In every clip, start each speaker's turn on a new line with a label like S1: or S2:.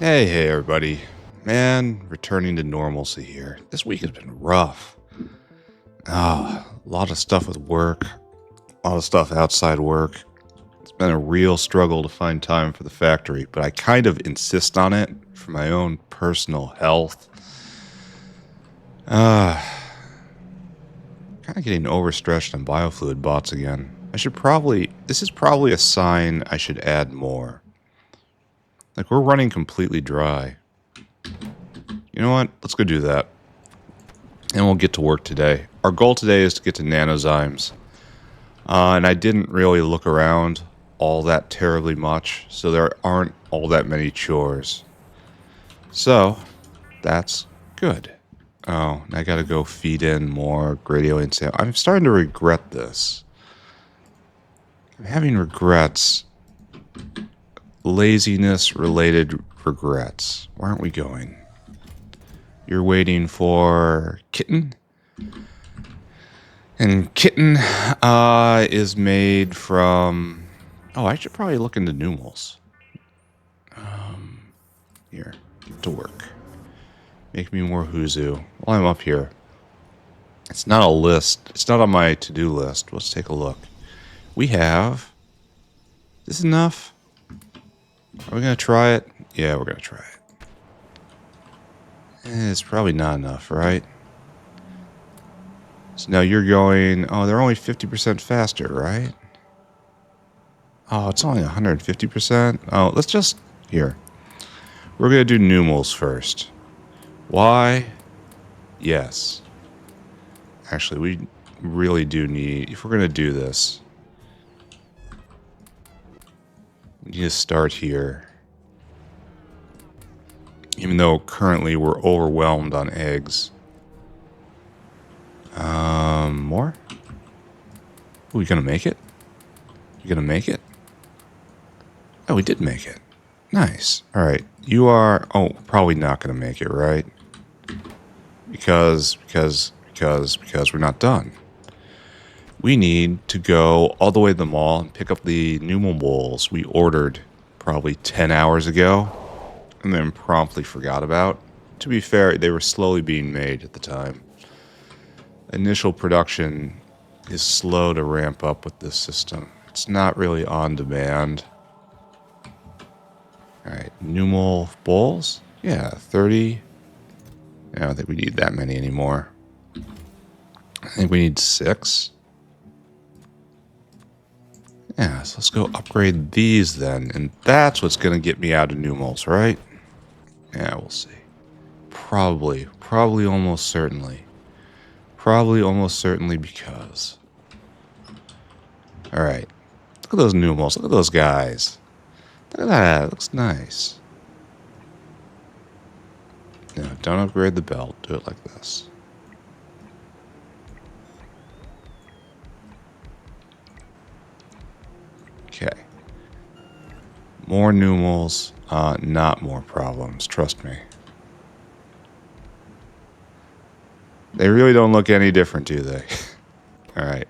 S1: Hey, everybody. Man, returning to normalcy here. This week has been rough. A lot of stuff with work, a lot of stuff outside work. It's been a real struggle to find time for the factory, but I kind of insist on it for my own personal health. Kind of getting overstretched on biofluid bots again. This is probably a sign I should add more. Like, we're running completely dry. You know what? Let's go do that. And we'll get to work today. Our goal today is to get to Nanozymes. And I didn't really look around all that terribly much, so there aren't all that many chores. So, that's good. Oh, and I gotta go feed in more gradient sample. I'm starting to regret this. I'm having regrets. Laziness-related regrets. Where aren't we going? You're waiting for Kitten? And Kitten is made from... Oh, I should probably look into Numels. Here, get to work. Make me more Huzu. While I'm up here. It's not a list. It's not on my to-do list. Let's take a look. We have... Is this enough? Are we going to try it? Yeah, we're going to try it. It's probably not enough, right? So now you're going... Oh, they're only 50% faster, right? Oh, it's only 150%? Oh, let's just... Here. We're going to do Numels first. Why? Yes. Actually, we really do need... If we're going to do this... We need to start here. Even though currently we're overwhelmed on eggs. More? Are we gonna make it? You gonna make it? Oh, we did make it. Nice. Alright. You are... Oh, probably not gonna make it, right? Because we're not done. We need to go all the way to the mall and pick up the Numel bowls we ordered probably 10 hours ago and then promptly forgot about. To be fair, they were slowly being made at the time. Initial production is slow to ramp up with this system. It's not really on demand. Alright, Numel bowls? Yeah, 30. I don't think we need that many anymore. I think we need 6. Yeah, so let's go upgrade these then. And that's what's going to get me out of Numels, right? Yeah, we'll see. Probably almost certainly. Probably almost certainly because. Alright. Look at those Numels. Look at those guys. Look at that. It looks nice. No, don't upgrade the belt. Do it like this. Okay. More Numels, not more problems, trust me. They really don't look any different, do they? Alright.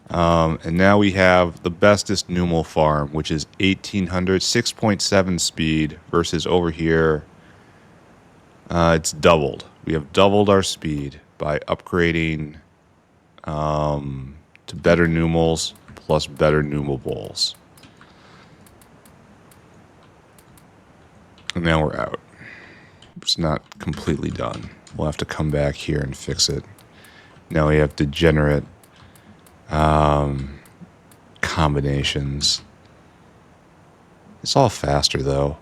S1: And now we have the bestest Numel farm, which is 1800, 6.7 speed, versus over here, it's doubled. We have doubled our speed by upgrading to better Numels plus better Numel bowls. And now we're out. It's not completely done. We'll have to come back here and fix it. Now we have degenerate combinations. It's all faster though.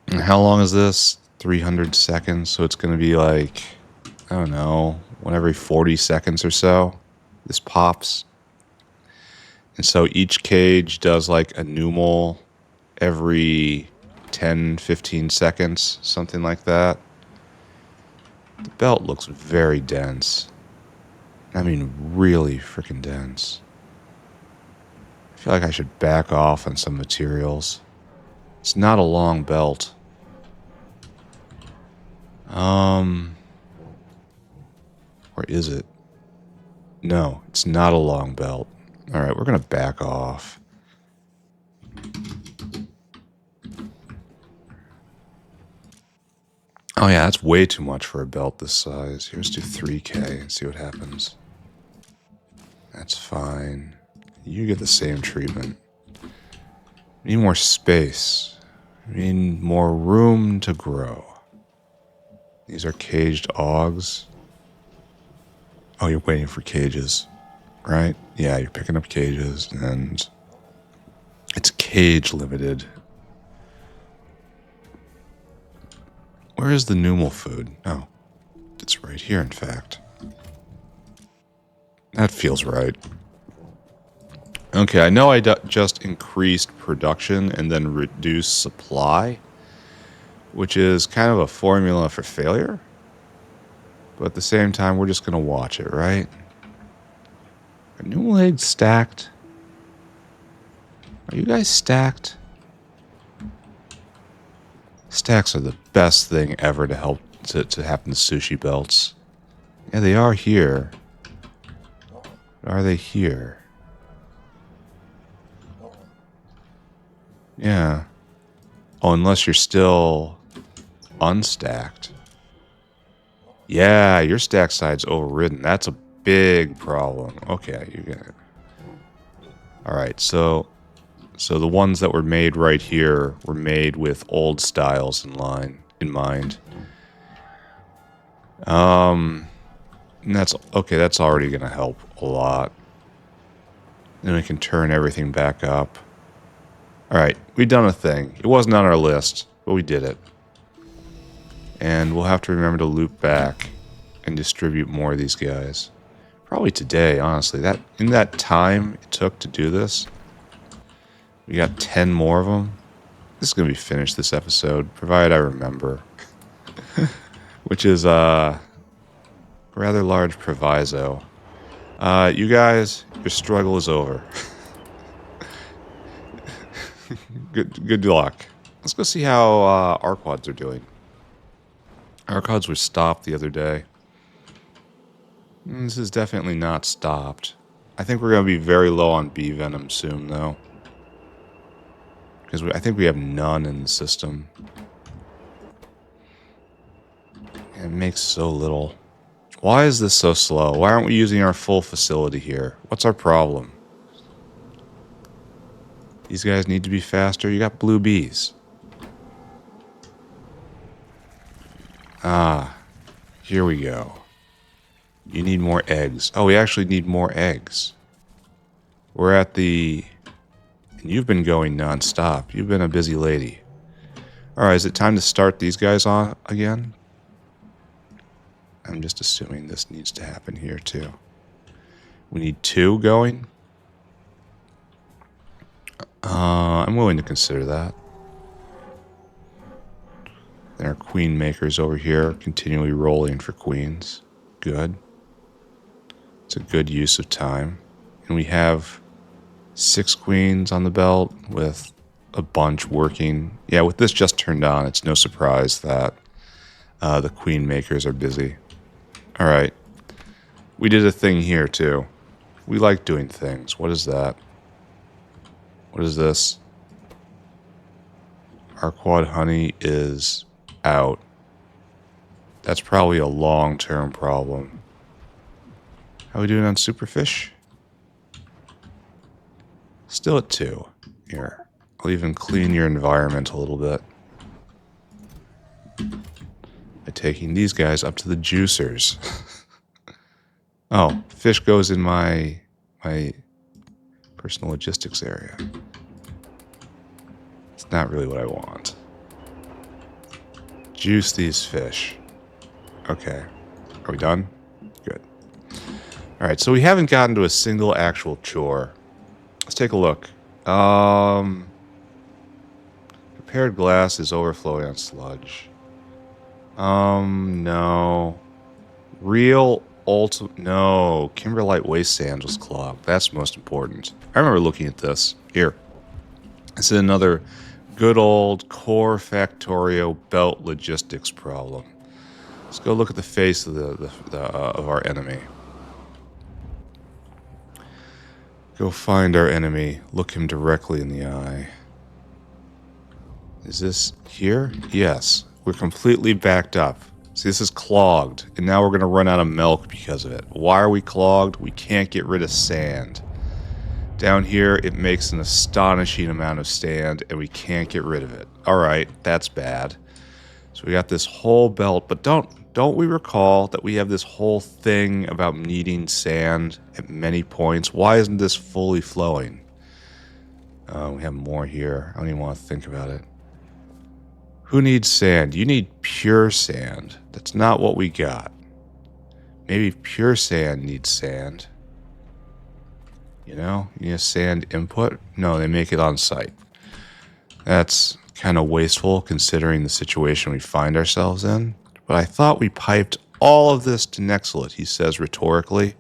S1: And how long is this? 300 seconds. So it's going to be like, I don't know, 1 every 40 seconds or so. This pops. And so each cage does like a Numel every 10, 15 seconds, something like that. The belt looks very dense. I mean, really freaking dense. I feel like I should back off on some materials. It's not a long belt. Or is it? No, it's not a long belt. Alright, we're gonna back off. Oh yeah, that's way too much for a belt this size. Here, let's do 3K and see what happens. That's fine. You get the same treatment. We need more space. We need more room to grow. These are caged augs. Oh, you're waiting for cages, right? Yeah, you're picking up cages, and it's cage limited. Where is the pneumal food? Oh, it's right here, in fact. That feels right. Okay, I know I just increased production and then reduced supply, which is kind of a formula for failure. But at the same time, we're just going to watch it, right? Are pneumal eggs stacked? Are you guys stacked? Stacks are the best thing ever to help to happen to sushi belts. Yeah, they are here. But are they here? Yeah. Oh, unless you're still unstacked. Yeah, your stack side's overridden. That's a big problem. Okay, you get it. Alright, so the ones that were made right here were made with old styles in mind. And that's okay, that's already gonna help a lot. Then we can turn everything back up. Alright, we've done a thing. It wasn't on our list, but we did it. And we'll have to remember to loop back and distribute more of these guys. Probably today, honestly. That in that time it took to do this, we got 10 more of them. This is going to be finished this episode, provided I remember. Which is a rather large proviso. You guys, your struggle is over. Good luck. Let's go see how Arquads are doing. Arquads were stopped the other day. This is definitely not stopped. I think we're going to be very low on bee venom soon, though. Because I think we have none in the system. And it makes so little. Why is this so slow? Why aren't we using our full facility here? What's our problem? These guys need to be faster. You got blue bees. Ah, here we go. You need more eggs. Oh, we actually need more eggs. We're at the... And you've been going non-stop. You've been a busy lady. Alright, is it time to start these guys on again? I'm just assuming this needs to happen here, too. We need 2 going? I'm willing to consider that. Then our queen makers over here continually rolling for queens. Good. It's a good use of time. And we have 6 queens on the belt with a bunch working. Yeah, with this just turned on, it's no surprise that the queen makers are busy. Alright. We did a thing here, too. We like doing things. What is that? What is this? Our quad honey is out. That's probably a long-term problem. How are we doing on superfish? Still at 2. Here. I'll even clean your environment a little bit. By taking these guys up to the juicers. Oh, fish goes in my personal logistics area. It's not really what I want. Juice these fish. Okay. Are we done? Good. Alright, so we haven't gotten to a single actual chore. Let's take a look. Prepared glass is overflowing on sludge. No. Real no. Kimberlite waste sands was clogged. That's most important. I remember looking at this. Here. This is another good old core Factorio belt logistics problem. Let's go look at the face of of our enemy. Go find our enemy. Look him directly in the eye. Is this here? Yes. We're completely backed up. See, this is clogged, and now we're going to run out of milk because of it. Why are we clogged? We can't get rid of sand. Down here, it makes an astonishing amount of sand, and we can't get rid of it. Alright, that's bad. So we got this whole belt, but don't we recall that we have this whole thing about needing sand at many points? Why isn't this fully flowing? We have more here. I don't even want to think about it. Who needs sand? You need pure sand. That's not what we got. Maybe pure sand needs sand. You know, you need a sand input? No, they make it on site. That's kind of wasteful considering the situation we find ourselves in. But I thought we piped all of this to Nextlet, he says rhetorically.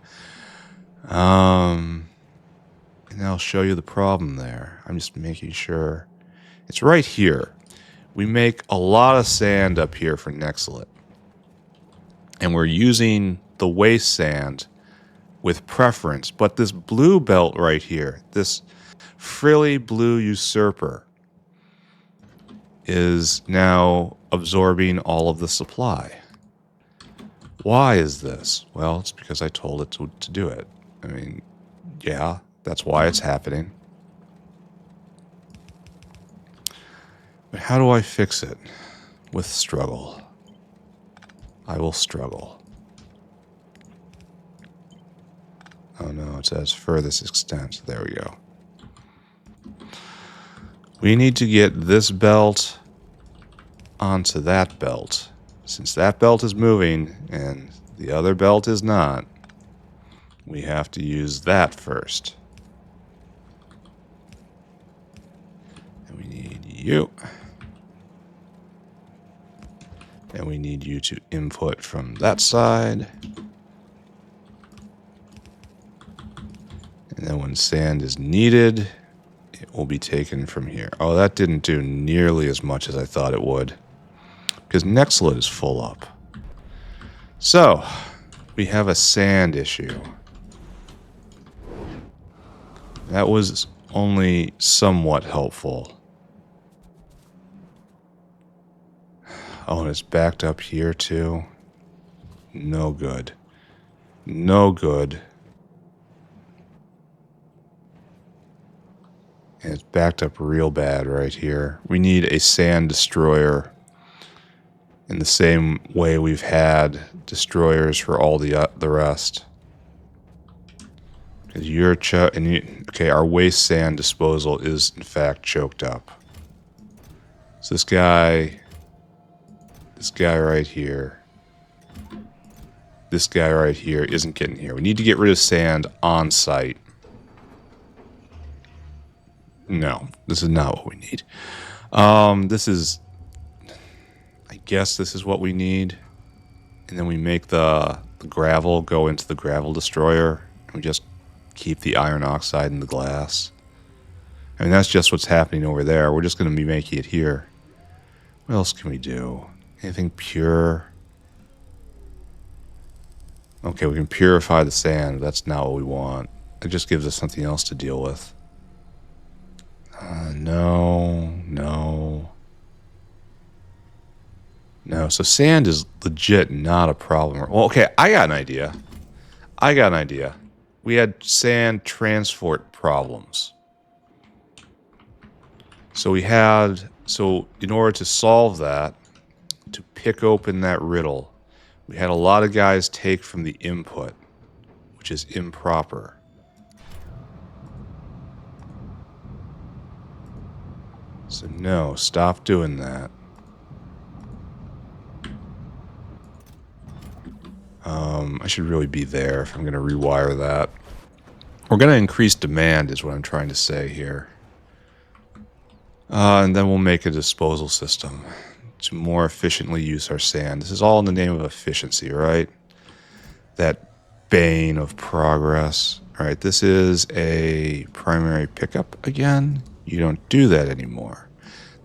S1: And I'll show you the problem there. I'm just making sure. It's right here. We make a lot of sand up here for Nextlet. And we're using the waste sand with preference. But this blue belt right here, this frilly blue usurper, is now absorbing all of the supply. Why is this? Well, it's because I told it to do it. I mean, yeah, that's why it's happening. But how do I fix it? With struggle. I will struggle. Oh no, it says furthest extent. There we go. We need to get this belt onto that belt. Since that belt is moving and the other belt is not, we have to use that first. And we need you. And we need you to input from that side. And then when sand is needed, it will be taken from here. Oh, that didn't do nearly as much as I thought it would. Because Nextlet is full up. So, we have a sand issue. That was only somewhat helpful. Oh, and it's backed up here too. No good. No good. And it's backed up real bad right here. We need a sand destroyer in the same way we've had destroyers for all the rest. Because you're okay, our waste sand disposal is in fact choked up. So this guy right here, this guy right here isn't getting here. We need to get rid of sand on site. No, this is not what we need. This is, I guess this is what we need. And then we make the gravel go into the gravel destroyer. And we just keep the iron oxide in the glass. I mean, that's just what's happening over there. We're just going to be making it here. What else can we do? Anything pure? Okay, we can purify the sand. That's not what we want. It just gives us something else to deal with. No. So sand is legit not a problem. Well, okay, I got an idea. We had sand transport problems. So in order to solve that, to pick open that riddle, we had a lot of guys take from the input, which is improper. So no, stop doing that. I should really be there if I'm going to rewire that. We're going to increase demand is what I'm trying to say here. And then we'll make a disposal system to more efficiently use our sand. This is all in the name of efficiency, right? That bane of progress. All right, this is a primary pickup again. You don't do that anymore.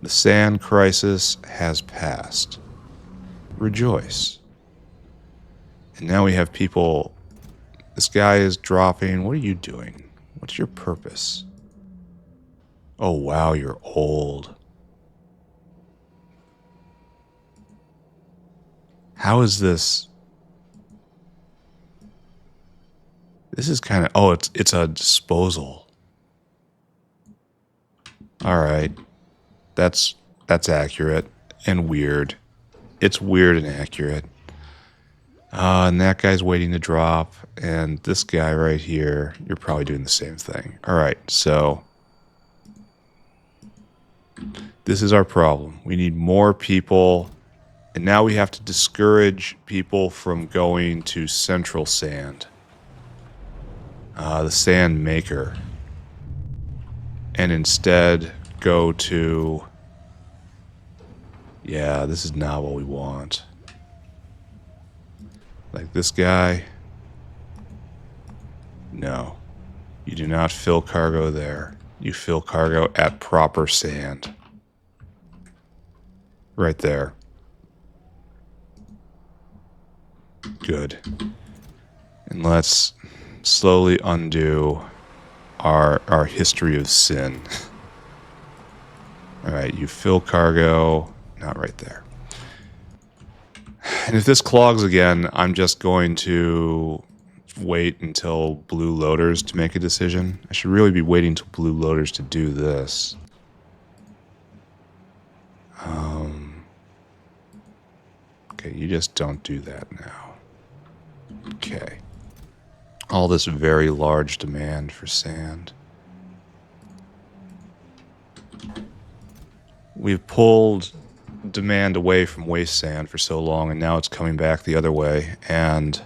S1: The sand crisis has passed. Rejoice. And now we have people. This guy is dropping. What are you doing? What's your purpose? Oh, wow, you're old. How is this? This is kind of... Oh, it's a disposal. All right. That's accurate and weird. It's weird and accurate. And that guy's waiting to drop. And this guy right here, you're probably doing the same thing. All right, so this is our problem. We need more people. And now we have to discourage people from going to Central Sand. The sand maker. And instead go to... Yeah, this is not what we want. Like this guy. No. You do not fill cargo there. You fill cargo at proper sand. Right there. Good. And let's slowly undo our history of sin. Alright, you fill cargo. Not right there. And if this clogs again, I'm just going to wait until blue loaders to make a decision. I should really be waiting until blue loaders to do this. Okay, you just don't do that now. Okay. All this very large demand for sand. We've pulled demand away from waste sand for so long, and now it's coming back the other way, and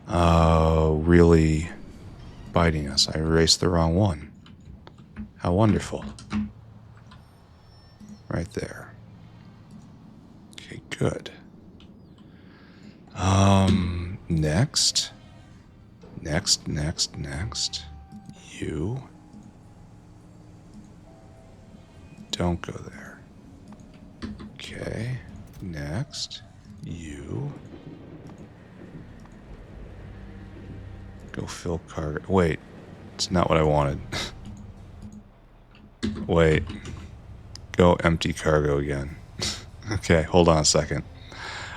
S1: really biting us. I erased the wrong one. How wonderful. Right there. Okay, good. Next. You. Don't go there. Okay. Next. You. Go fill cargo. Wait. It's not what I wanted. Wait. Go empty cargo again. Okay, hold on a second.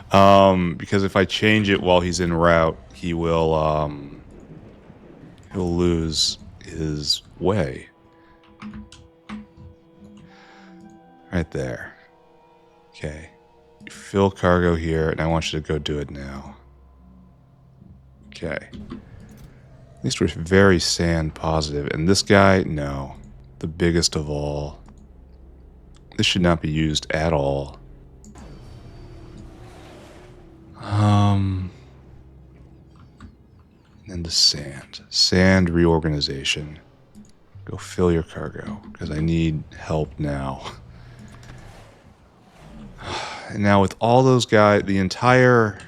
S1: Because if I change it while he's en route, he will, he'll lose his way. Right there. Okay. You fill cargo here, and I want you to go do it now. Okay. At least we're very sand positive. And this guy, no. The biggest of all. This should not be used at all. And the sand. Sand reorganization. Go fill your cargo, because I need help now. And now with all those guys, the entire...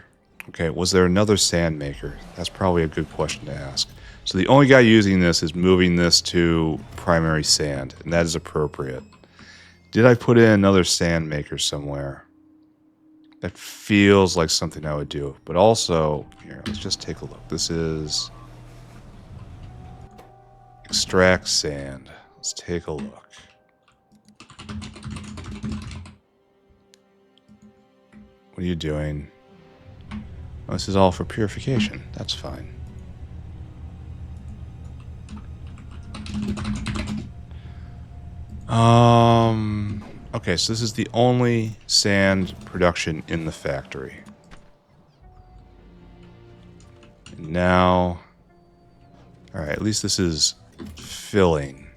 S1: Okay, was there another sand maker? That's probably a good question to ask. So the only guy using this is moving this to primary sand, and that is appropriate. Did I put in another sand maker somewhere? That feels like something I would do. But also, here, let's just take a look. This is... Extract sand. Let's take a look. What are you doing? Oh, this is all for purification. That's fine. Okay, so this is the only sand production in the factory. And now... Alright, at least this is filling.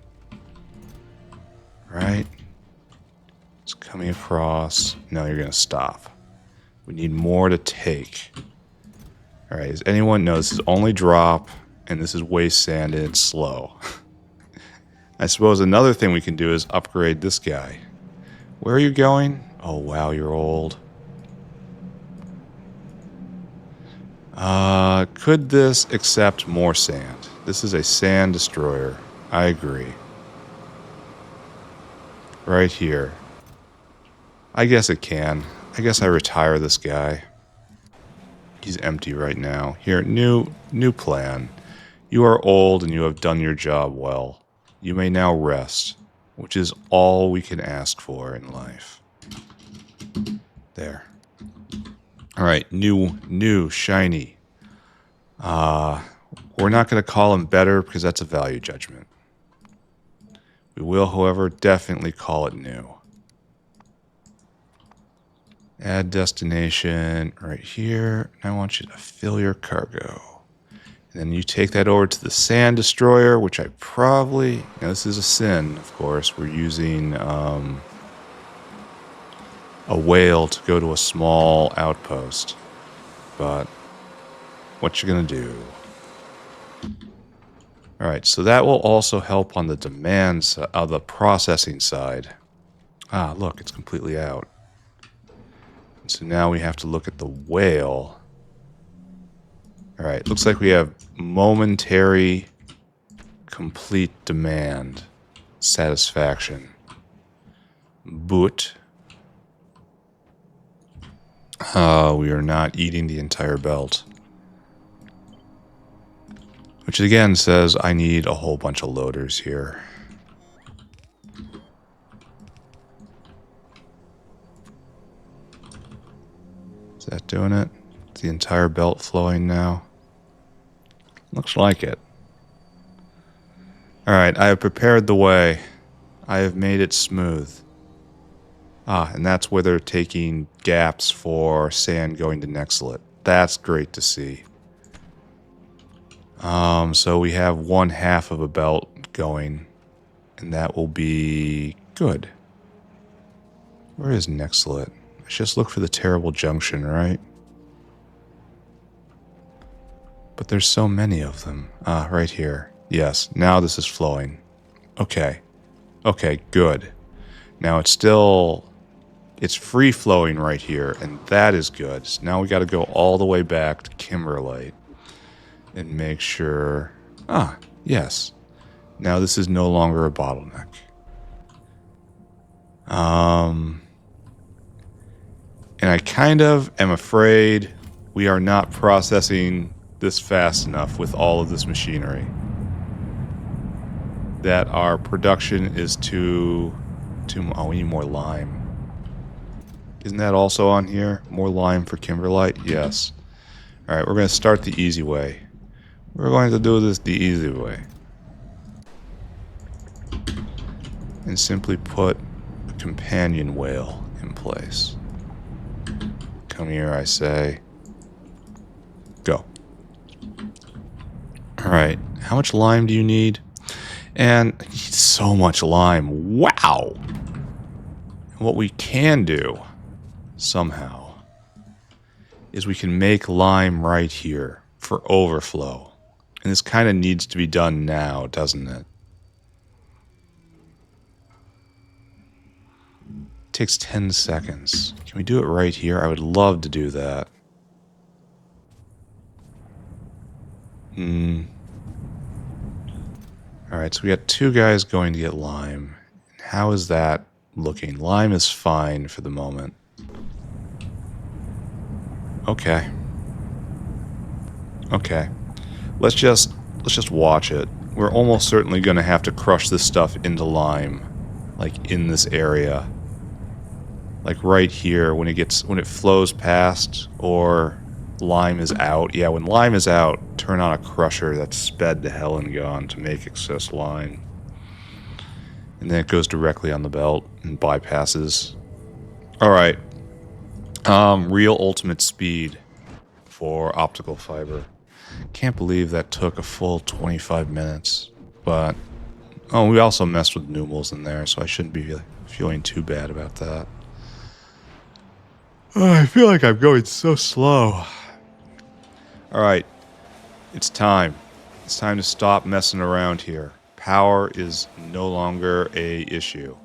S1: Right? It's coming across. No, you're going to stop. We need more to take. Alright, does anyone know this is only drop, and this is waste sand, and it's slow. I suppose another thing we can do is upgrade this guy. Where are you going? Oh, wow, you're old. Could this accept more sand? This is a sand destroyer. I agree. Right here. I guess it can. I guess I retire this guy. He's empty right now. Here, new plan. You are old and you have done your job well. You may now rest, which is all we can ask for in life. There. All right, new, shiny. We're not going to call them better because that's a value judgment. We will, however, definitely call it new. Add destination right here. I want you to fill your cargo. And then you take that over to the sand destroyer, which I probably... Now, this is a sin, of course. We're using a whale to go to a small outpost. But what you gonna do? All right, so that will also help on the demand of the processing side. Ah, look, it's completely out. And so now we have to look at the whale. All right, looks like we have momentary complete demand satisfaction. But we are not eating the entire belt. Which again says I need a whole bunch of loaders here. Is that doing it? Is the entire belt flowing now? Looks like it. Alright, I have prepared the way. I have made it smooth. Ah, and that's where they're taking gaps for sand going to Nextlet. That's great to see. So we have 1/2 of a belt going, and that will be good. Where is Nextlet? Let's just look for the terrible junction, right? But there's so many of them. Ah, right here. Yes, now this is flowing. Okay. Okay, good. Now it's still... It's free-flowing right here, and that is good. So now we got to go all the way back to Kimberlite and make sure... Ah, yes. Now this is no longer a bottleneck. And I kind of am afraid we are not processing this fast enough with all of this machinery. That our production is too... Oh, we need more lime. Isn't that also on here? More lime for Kimberlite? Yes. Alright, we're going to start the easy way. We're going to do this the easy way. And simply put a companion whale in place. Come here, I say. Go. Alright, how much lime do you need? And I need so much lime. Wow! And what we can do, somehow, is we can make lime right here for overflow. And this kind of needs to be done now, doesn't it? It takes 10 seconds. Can we do it right here? I would love to do that. Alright, so we got 2 guys going to get lime. How is that looking? Lime is fine for the moment. Okay. Okay. Let's just watch it. We're almost certainly going to have to crush this stuff into lime, like in this area. Like right here when it flows past or lime is out. Yeah, when lime is out, turn on a crusher that's sped to hell and gone to make excess lime. And then it goes directly on the belt and bypasses. Alright. Real ultimate speed for optical fiber. Can't believe that took a full 25 minutes. But, oh, we also messed with numels in there, so I shouldn't be feeling too bad about that. Oh, I feel like I'm going so slow. Alright, it's time. It's time to stop messing around here. Power is no longer a issue.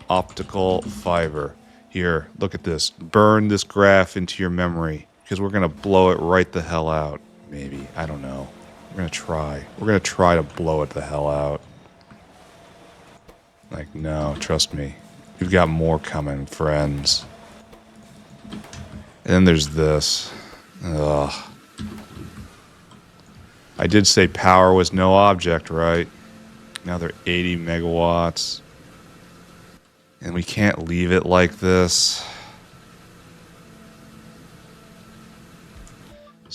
S1: Optical fiber. Here, look at this. Burn this graph into your memory, because we're going to blow it right the hell out. Maybe. I don't know. We're going to try. We're going to try to blow it the hell out. Like, no, trust me. We've got more coming, friends. And then there's this. Ugh. I did say power was no object, right? Now they're 80 megawatts. And we can't leave it like this.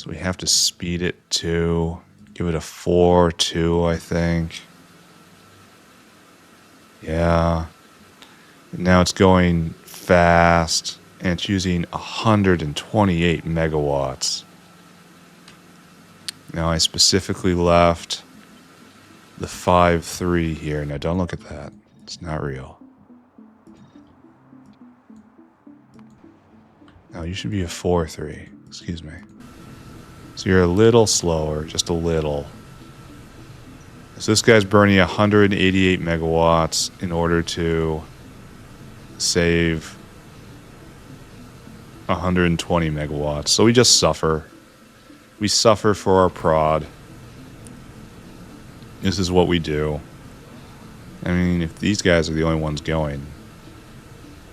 S1: So we have to speed it to give it a 4.2, I think. Yeah. Now it's going fast, and it's using 128 megawatts. Now I specifically left the 5.3 here. Now don't look at that. It's not real. No, you should be a 4.3. Excuse me. So you're a little slower, just a little. So this guy's burning 188 megawatts in order to save 120 megawatts. So we just suffer. We suffer for our prod. This is what we do. I mean, if these guys are the only ones going,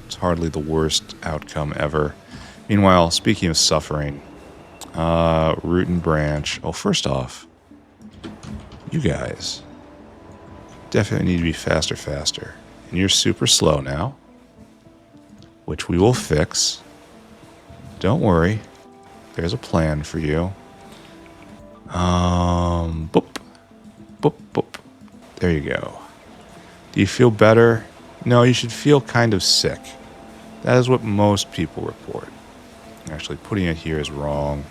S1: it's hardly the worst outcome ever. Meanwhile, speaking of suffering, root and branch. Oh, first off, you guys definitely need to be faster. And you're super slow now, which we will fix. Don't worry. There's a plan for you. Boop. Boop, boop. There you go. Do you feel better? No, you should feel kind of sick. That is what most people report. Actually, putting it here is wrong.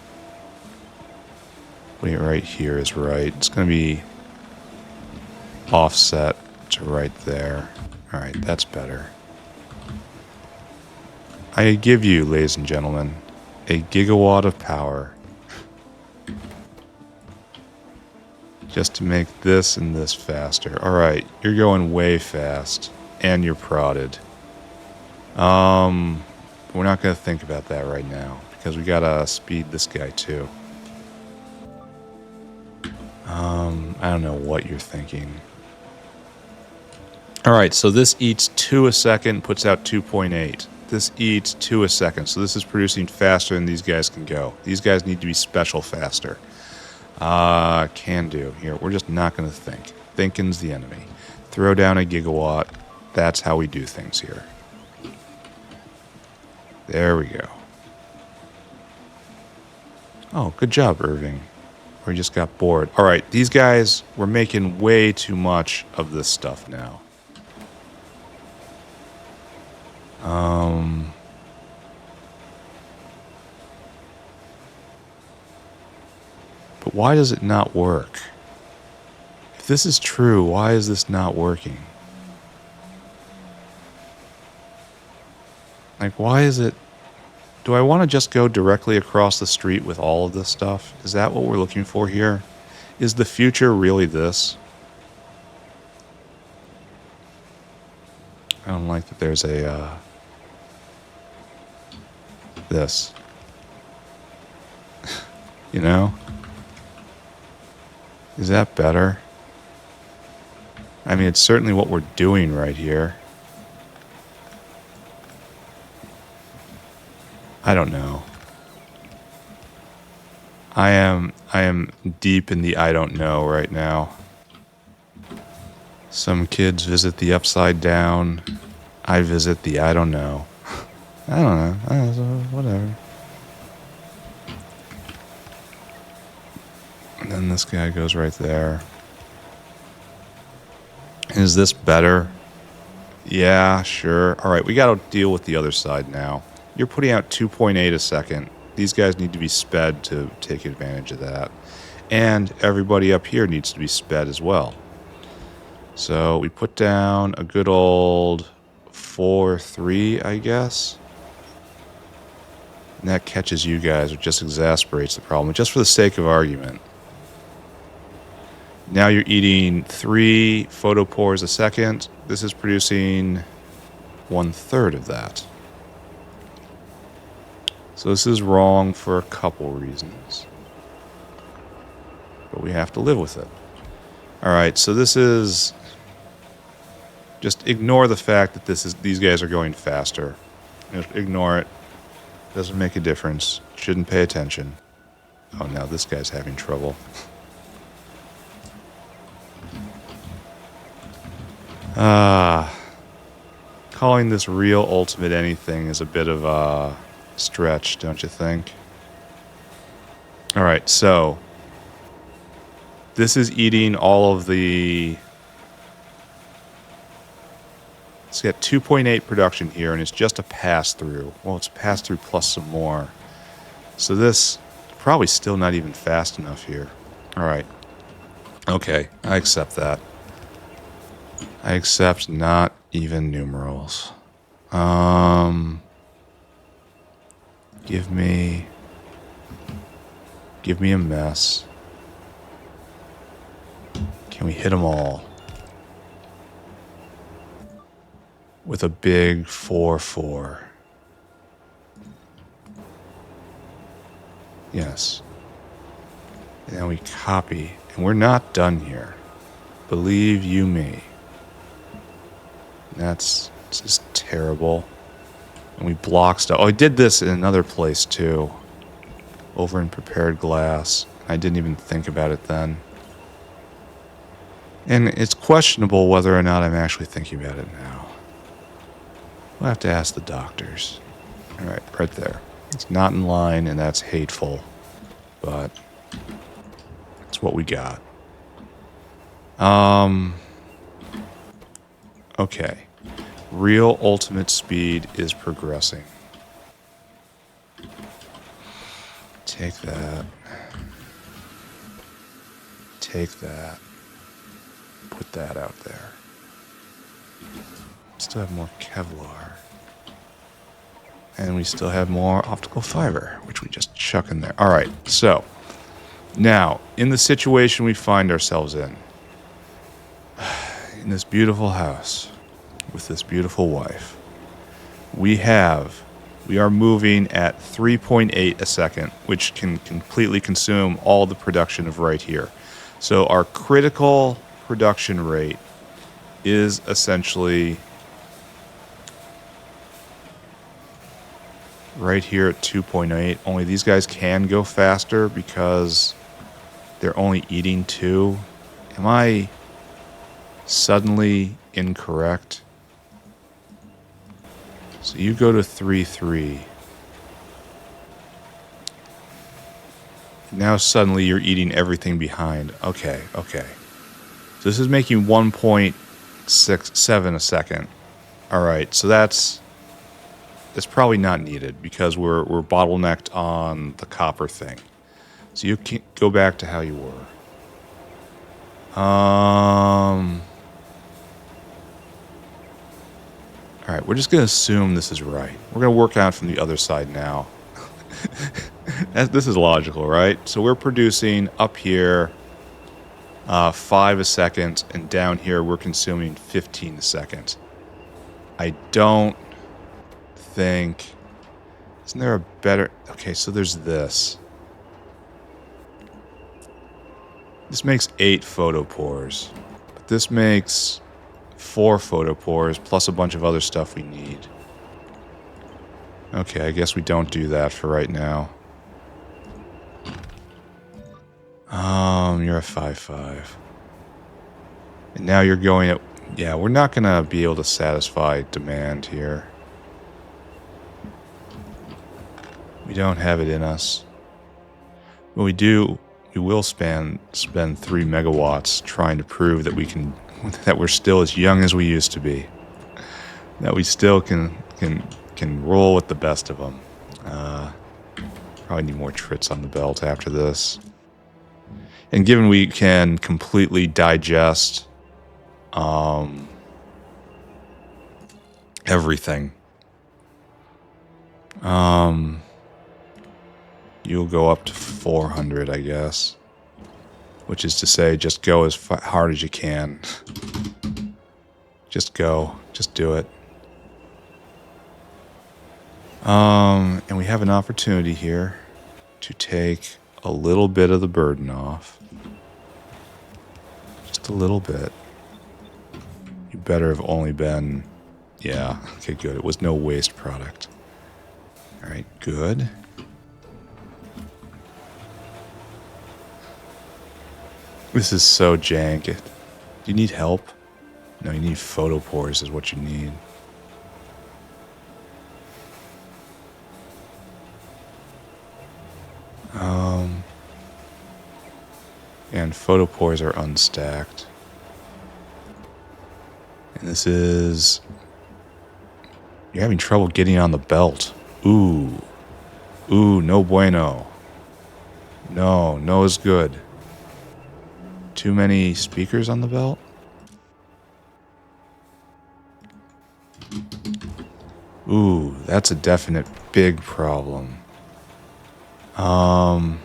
S1: Putting it right here is right. It's going to be offset to right there. Alright, that's better. I give you, ladies and gentlemen, a gigawatt of power. Just to make this and this faster. Alright, you're going way fast. And you're prodded. We're not going to think about that right now. Because we got to speed this guy too. I don't know what you're thinking. Alright, so this eats 2 a second, puts out 2.8. This eats 2 a second, so this is producing faster than these guys can go. These guys need to be special faster. Can do. Here, we're just not going to think. Thinking's the enemy. Throw down a gigawatt. That's how we do things here. There we go. Oh, good job, Irving. Or you just got bored. Alright, these guys, we're making way too much of this stuff now. But why does it not work? If this is true, why is this not working? Like, why is it... Do I want to just go directly across the street with all of this stuff? Is that what we're looking for here? Is the future really this? I don't like that there's a, this. You know? Is that better? I mean, it's certainly what we're doing right here. I don't know. I am deep in the I don't know right now. Some kids visit the upside down. I visit the I don't know. I don't know. Whatever. And then this guy goes right there. Is this better? Yeah, sure. All right, we got to deal with the other side now. You're putting out 2.8 a second. These guys need to be sped to take advantage of that. And everybody up here needs to be sped as well. So we put down a good old 4.3, I guess. And that catches you guys, or just exasperates the problem, just for the sake of argument. Now you're eating 3 photopores a second. This is producing 1/3 of that. So this is wrong for a couple reasons. But we have to live with it. Alright, so this is... Just ignore the fact that these guys are going faster. Just ignore it. Doesn't make a difference. Shouldn't pay attention. Oh, now this guy's having trouble. Calling this real ultimate anything is a bit of a stretch, don't you think? All right, so this is eating all of the... It's got 2.8 production here, and it's just a pass-through. Well, it's a pass-through plus some more. So this probably still not even fast enough here. All right. Okay, I accept that. I accept not even numerals. Give me a mess. Can we hit them all? With a big 4-4. Yes. And then we copy. And we're not done here. Believe you me. That's just terrible. And we block stuff. Oh, I did this in another place too. Over in prepared glass. I didn't even think about it then. And it's questionable whether or not I'm actually thinking about it now. We'll have to ask the doctors. Alright, right there. It's not in line, and that's hateful. But it's what we got. Okay. Real ultimate speed is progressing. Take that. Take that. Put that out there. Still have more Kevlar. And we still have more optical fiber, which we just chuck in there. All right, so now, in the situation we find ourselves in this beautiful house, with this beautiful wife, we are moving at 3.8 a second, which can completely consume all the production of right here. So our critical production rate is essentially right here at 2.8. Only these guys can go faster because they're only eating 2. Am I suddenly incorrect? So you go to 3.3. Now suddenly you're eating everything behind. Okay, okay. So this is making 1.67 a second. All right, so that's probably not needed because we're bottlenecked on the copper thing. So you can go back to how you were. All right, we're just going to assume this is right. We're going to work out from the other side now. This is logical, right? So we're producing up here 5 a second, and down here we're consuming 15 a second. I don't think... Isn't there a better... Okay, so there's this. This makes 8 photopores. But this makes 4 photopores, plus a bunch of other stuff we need. Okay, I guess we don't do that for right now. You're a 5.5. And now you're going at... Yeah, we're not going to be able to satisfy demand here. We don't have it in us. But we will spend 3 megawatts trying to prove that that we're still as young as we used to be. That we still can roll with the best of them. Probably need more trits on the belt after this. And given we can completely digest everything, you'll go up to 400, I guess. Which is to say, just go as hard as you can. Just go. Just do it. And we have an opportunity here to take a little bit of the burden off. Just a little bit. You better have only been... Yeah, okay, good. It was no waste product. Alright, good. This is so jank. Do you need help? No, you need photopores is what you need. And photopores are unstacked. And this is... You're having trouble getting on the belt. Ooh. Ooh, no bueno. No, no is good. Too many speakers on the belt? Ooh, that's a definite big problem. The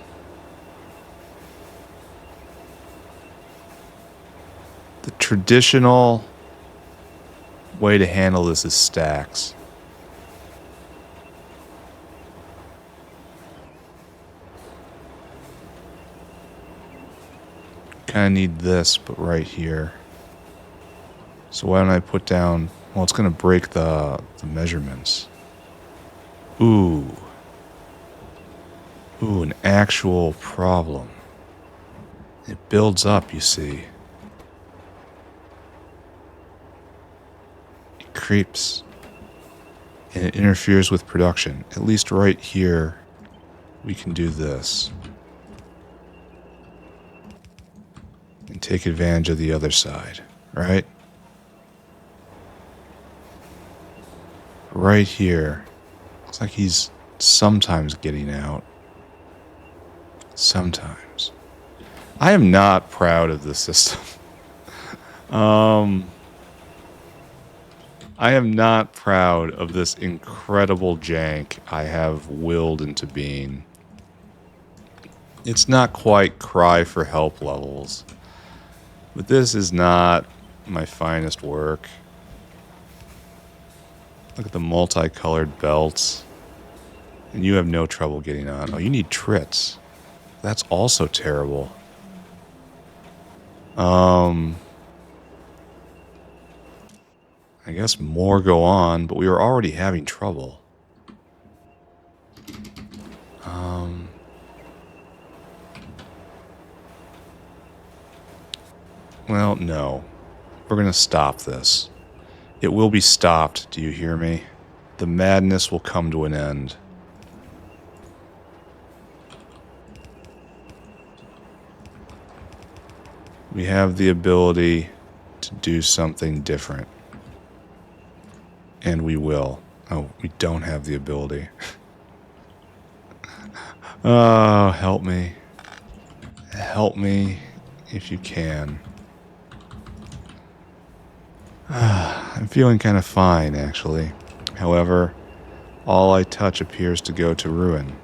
S1: traditional way to handle this is stacks. Kind of need this, but right here. So why don't I put down... Well, it's going to break the measurements. Ooh. Ooh, an actual problem. It builds up, you see. It creeps. And it interferes with production. At least right here, we can do this. And take advantage of the other side, right? Right here. Looks like he's sometimes getting out. Sometimes. I am not proud of this system. I am not proud of this incredible jank I have willed into being. It's not quite cry for help levels. But this is not my finest work. Look at the multicolored belts. And you have no trouble getting on. Oh, you need trits. That's also terrible. I guess more go on, but we were already having trouble. Well, no. We're going to stop this. It will be stopped, do you hear me? The madness will come to an end. We have the ability to do something different. And we will. Oh, we don't have the ability. Oh, help me. Help me if you can. I'm feeling kind of fine, actually. However, all I touch appears to go to ruin.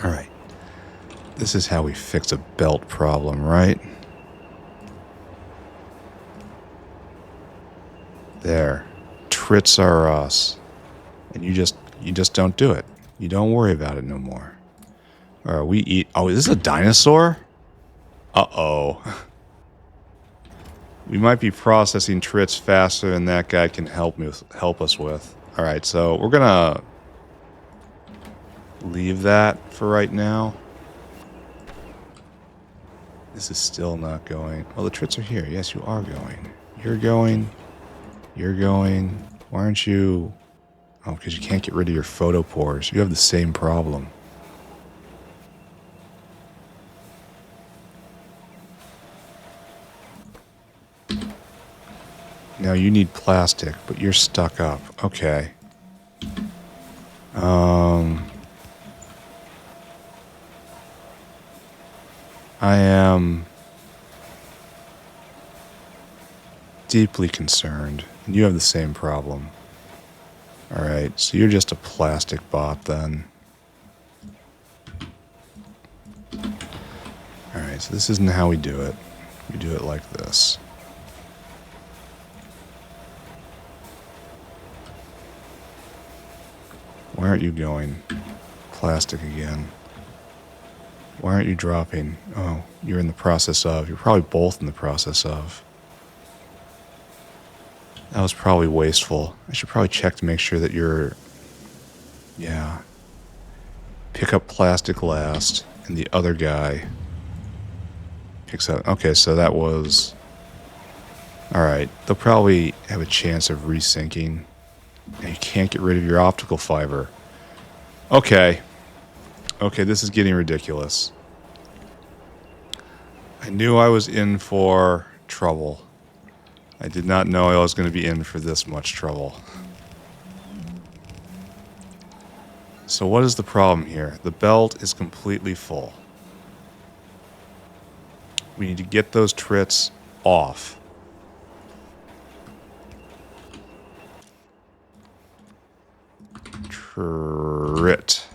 S1: Alright. This is how we fix a belt problem, right? There. Trits are us. And you just don't do it. You don't worry about it no more. Alright, we eat... Oh, is this a dinosaur? Uh-oh. We might be processing trits faster than that guy can help us with. Alright, so we're gonna leave that for right now. This is still not going. Well, the trits are here. Yes, you are going. You're going. You're going. Why aren't you... Oh, because you can't get rid of your photopores. You have the same problem. Now you need plastic, but you're stuck up. Okay. I am deeply concerned. And you have the same problem. Alright, so you're just a plastic bot then. Alright, so this isn't how we do it. We do it like this. Why aren't you going? Plastic again. Why aren't you dropping? Oh, you're in the process of. You're probably both in the process of. That was probably wasteful. I should probably check to make sure that you're... Yeah. Pick up plastic last, and the other guy picks up... Okay, so that was... Alright, they'll probably have a chance of resyncing. And you can't get rid of your optical fiber. Okay. Okay, this is getting ridiculous. I knew I was in for trouble. I did not know I was going to be in for this much trouble. So what is the problem here? The belt is completely full. We need to get those trits off. Trit.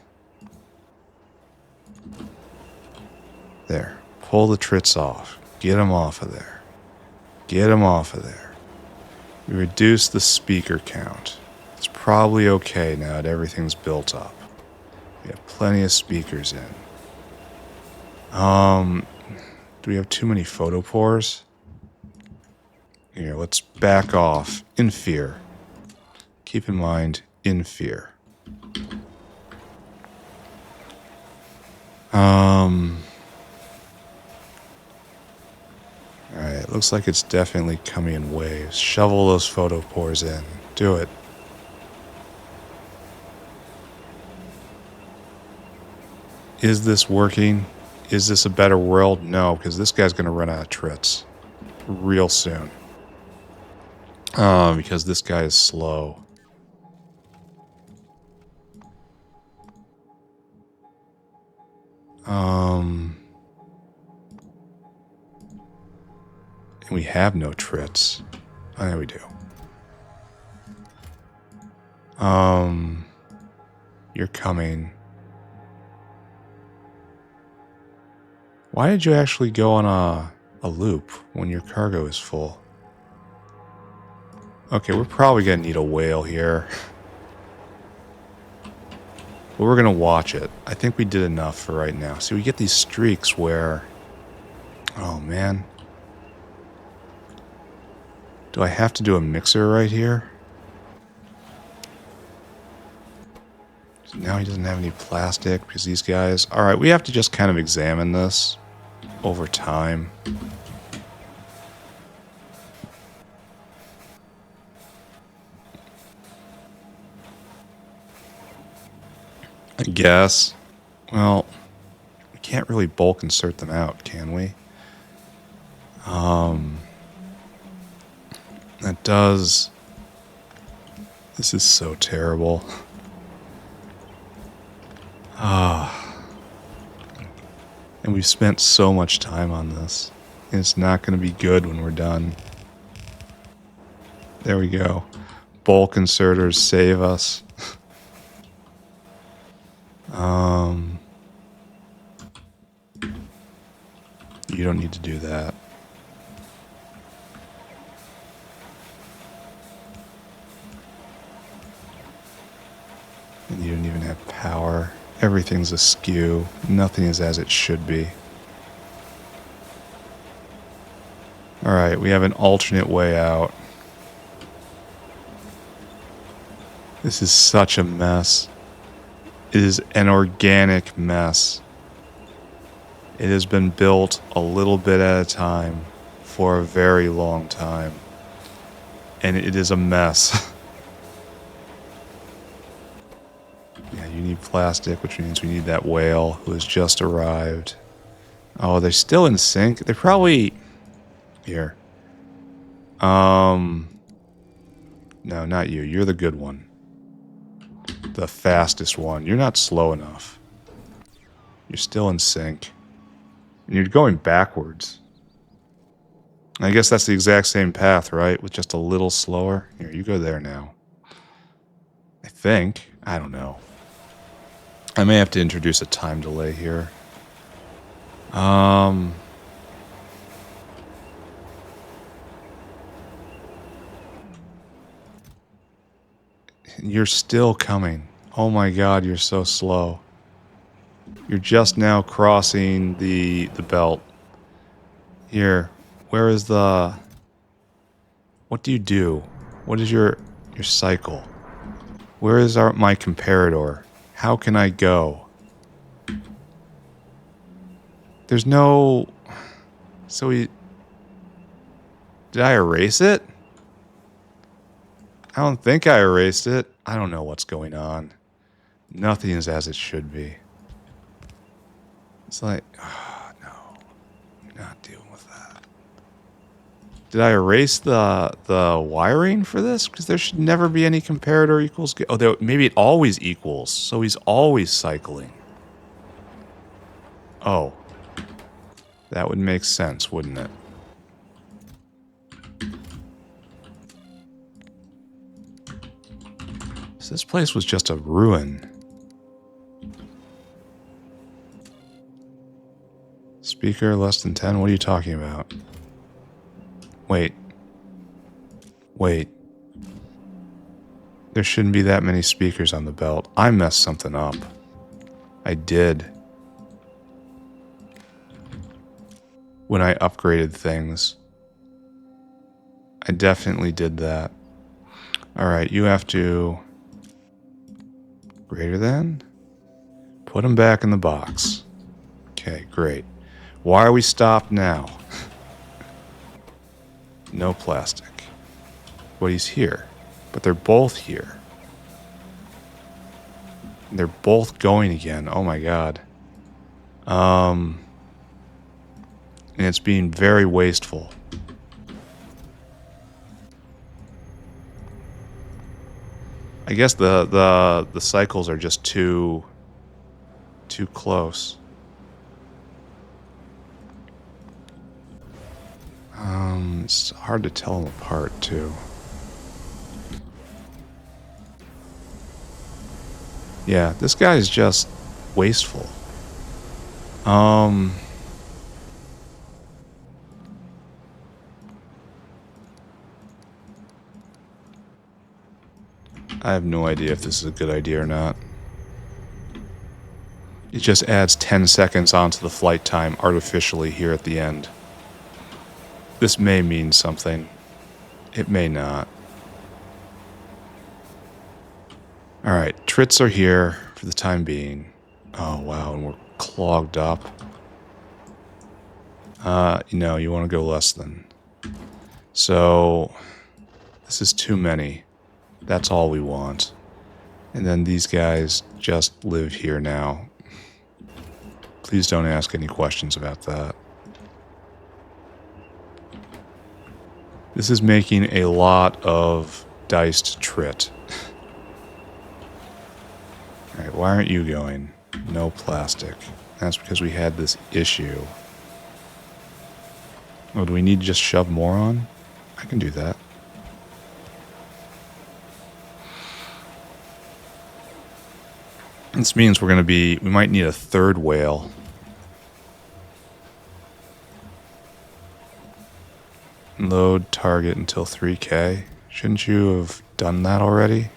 S1: There. Pull the trits off. Get them off of there. Get them off of there. We reduce the speaker count. It's probably okay now that everything's built up. We have plenty of speakers in. Do we have too many photopores? Here, let's back off. In fear. Keep in mind, in fear. Alright, looks like it's definitely coming in waves. Shovel those photopores in. Do it. Is this working? Is this a better world? No, because this guy's going to run out of trits real soon. Because this guy is slow. And we have no trits. Oh, yeah, we do. You're coming. Why did you actually go on a loop when your cargo is full? Okay, we're probably going to need a whale here. But we're going to watch it. I think we did enough for right now. See, we get these streaks where... Oh, man. Do I have to do a mixer right here? So now he doesn't have any plastic because these guys... Alright, we have to just kind of examine this over time. I guess. Well, we can't really bulk insert them out, can we? That does... This is so terrible. And we've spent so much time on this. And it's not going to be good when we're done. There we go. Bulk inserters save us. You don't need to do that. And you don't even have power. Everything's askew. Nothing is as it should be. Alright, we have an alternate way out. This is such a mess. It is an organic mess. It has been built a little bit at a time for a very long time. And it is a mess. Yeah, you need plastic, which means we need that whale who has just arrived. Oh, they're still in sync? They're probably... Here. No, not you. You're the good one. The fastest one. You're not slow enough. You're still in sync. And you're going backwards. I guess that's the exact same path, right? With just a little slower. Here, you go there now. I think. I don't know. I may have to introduce a time delay here. You're still coming. Oh my god, you're so slow. You're just now crossing the belt. Here, where is the... What do you do? What is your cycle? Where is my comparator? How can I go? There's no... So we... Did I erase it? I don't think I erased it. I don't know what's going on. Nothing is as it should be. It's like, oh, no. You're not doing Did I erase the wiring for this? Because there should never be any comparator equals... Oh, maybe it always equals. So he's always cycling. Oh. That would make sense, wouldn't it? So this place was just a ruin. Speaker less than 10? What are you talking about? Wait. Wait. There shouldn't be that many speakers on the belt. I messed something up. I did. When I upgraded things. I definitely did that. Alright, you have to... Greater than? Put them back in the box. Okay, great. Why are we stopped now? No plastic. But he's here. But they're both here. They're both going again. Oh my god. And it's being very wasteful. I guess the cycles are just too close. It's hard to tell them apart too. Yeah, this guy is just wasteful. I have no idea if this is a good idea or not. It just adds 10 seconds onto the flight time artificially here at the end. This may mean something. It may not. Alright, trits are here for the time being. Oh wow, and we're clogged up. No, you want to go less than. So, this is too many. That's all we want. And then these guys just live here now. Please don't ask any questions about that. This is making a lot of diced trit. Alright, why aren't you going? No plastic. That's because we had this issue. Oh, do we need to just shove more on? I can do that. This means we might need a third whale. Load target until 3K. Shouldn't you have done that already?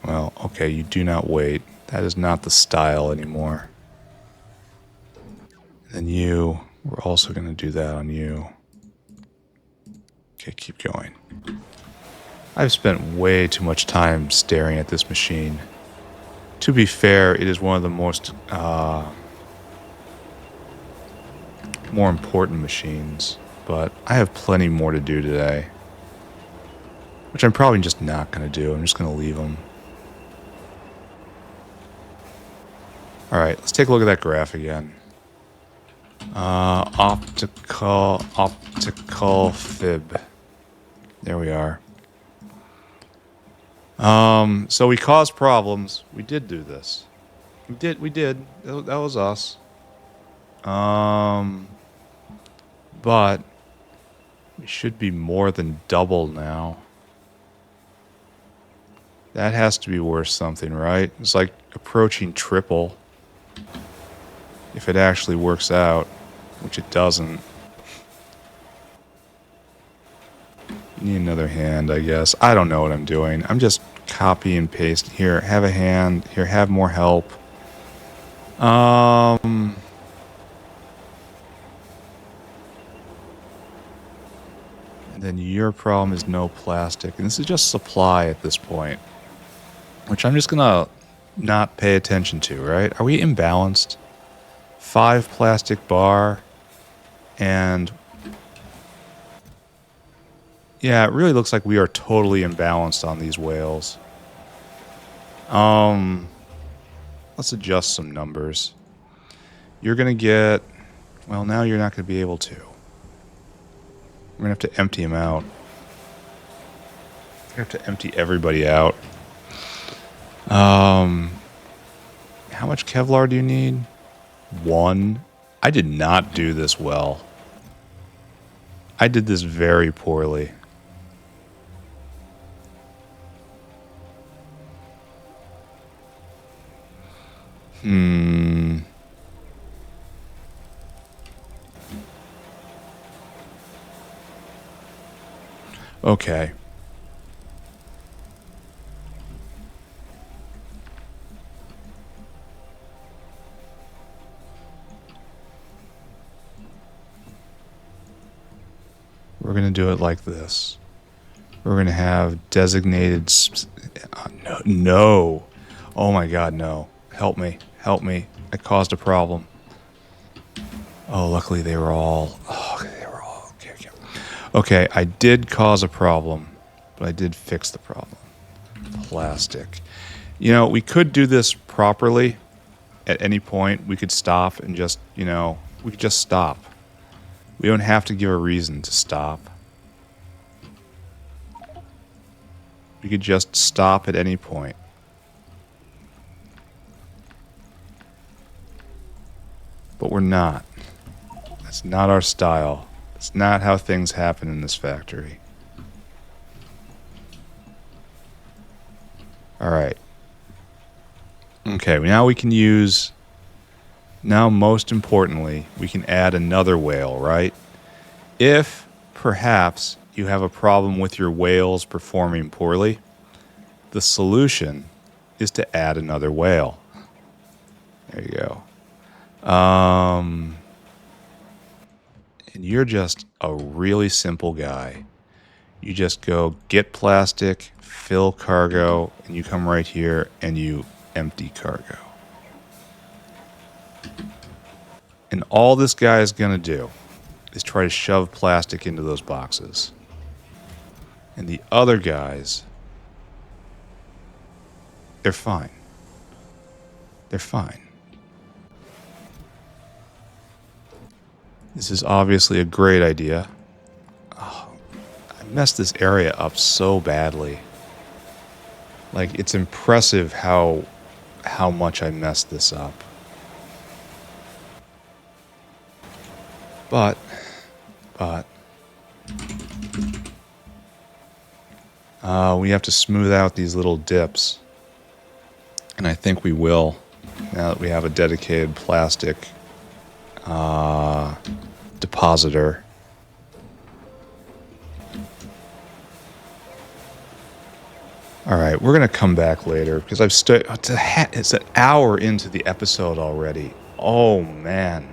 S1: Well, okay, you do not wait. That is not the style anymore. Then you, we're also going to do that on you. Okay, keep going. I've spent way too much time staring at this machine. To be fair, it is one of the most more important machines, but I have plenty more to do today. Which I'm probably just not going to do. I'm just going to leave them. Alright, let's take a look at that graph again. Optical fib. There we are. So we caused problems. We did do this. We did. That was us. But we should be more than double now. That has to be worth something, right? It's like approaching triple. If it actually works out, which it doesn't. You need another hand, I guess. I don't know what I'm doing. I'm just copy and paste. Here, have a hand. Here, have more help. And then your problem is no plastic. And this is just supply at this point. Which I'm just gonna not pay attention to, right? Are we imbalanced? 5 plastic bar. And... yeah, it really looks like we are totally imbalanced on these whales. Let's adjust some numbers. You're gonna get... well, now you're not gonna be able to. We're going to have to empty him out. We have to empty everybody out. How much Kevlar do you need? 1. I did not do this well. I did this very poorly. Okay. We're going to do it like this. We're going to have designated... No. Oh my god, no. Help me. Help me. I caused a problem. Oh, luckily they were all... Oh, they were all... Okay, okay. Okay, I did cause a problem, but I did fix the problem. Plastic. You know, we could do this properly at any point. We could stop and just, you know, we could just stop. We don't have to give a reason to stop. We could just stop at any point. But we're not. That's not our style. That's not how things happen in this factory. Alright. Okay, now we can use... Now, most importantly, we can add another whale, right? If, perhaps, you have a problem with your whales performing poorly, the solution is to add another whale. There you go. And you're just a really simple guy. You just go get plastic, fill cargo, and you come right here and you empty cargo. And all this guy is going to do is try to shove plastic into those boxes. And the other guys, they're fine. They're fine. This is obviously a great idea. Oh, I messed this area up so badly. Like, it's impressive how much I messed this up. But, we have to smooth out these little dips. And I think we will, now that we have a dedicated plastic depositor. Alright, we're going to come back later, because it's an hour into the episode already. Oh, man.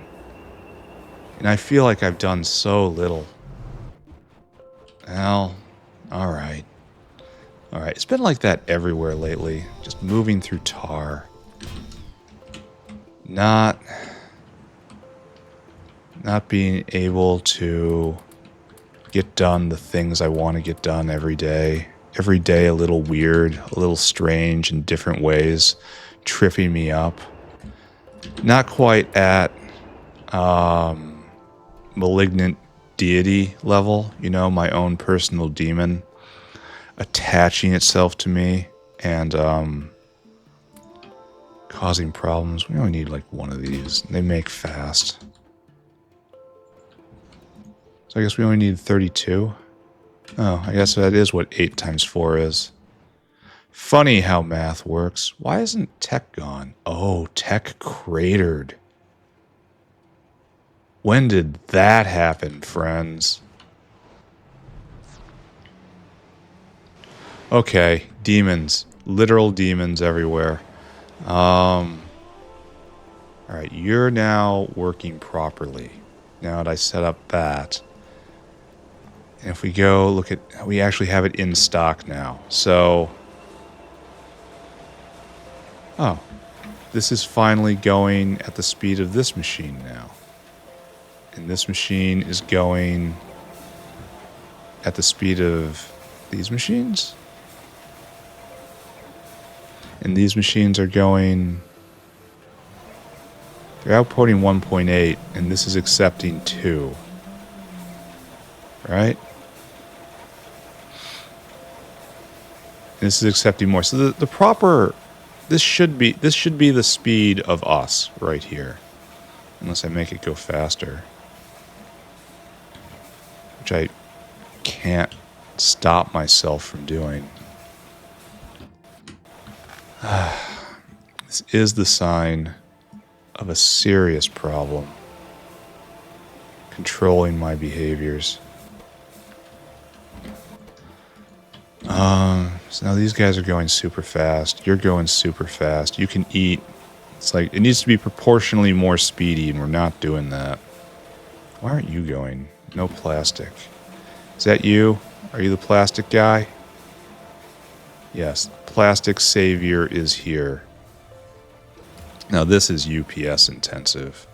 S1: And I feel like I've done so little. Well, alright. Alright, it's been like that everywhere lately. Just moving through tar. Not being able to get done the things I want to get done every day. Every day a little weird, a little strange in different ways, tripping me up. Not quite at malignant deity level, you know, my own personal demon attaching itself to me and causing problems. We only need like one of these. They make fast. So I guess we only need 32. Oh, I guess that is what 8 times 4 is. Funny how math works. Why isn't tech gone? Oh, tech cratered. When did that happen, friends? Okay, demons. Literal demons everywhere. Alright, you're now working properly. Now that I set up that. And if we go look at... We actually have it in stock now. So... Oh. This is finally going at the speed of this machine now. And this machine is going at the speed of these machines. And these machines are going... They're outputting 1.8, and this is accepting 2. right? This is accepting more. So the proper, this should be the speed of us right here, unless I make it go faster, which I can't stop myself from doing. This is the sign of a serious problem controlling my behaviors. So now these guys are going super fast. You're going super fast. You can eat. It's like, it needs to be proportionally more speedy, and we're not doing that. Why aren't you going? No plastic. Is that you? Are you the plastic guy? Yes, plastic savior is here. Now this is UPS intensive.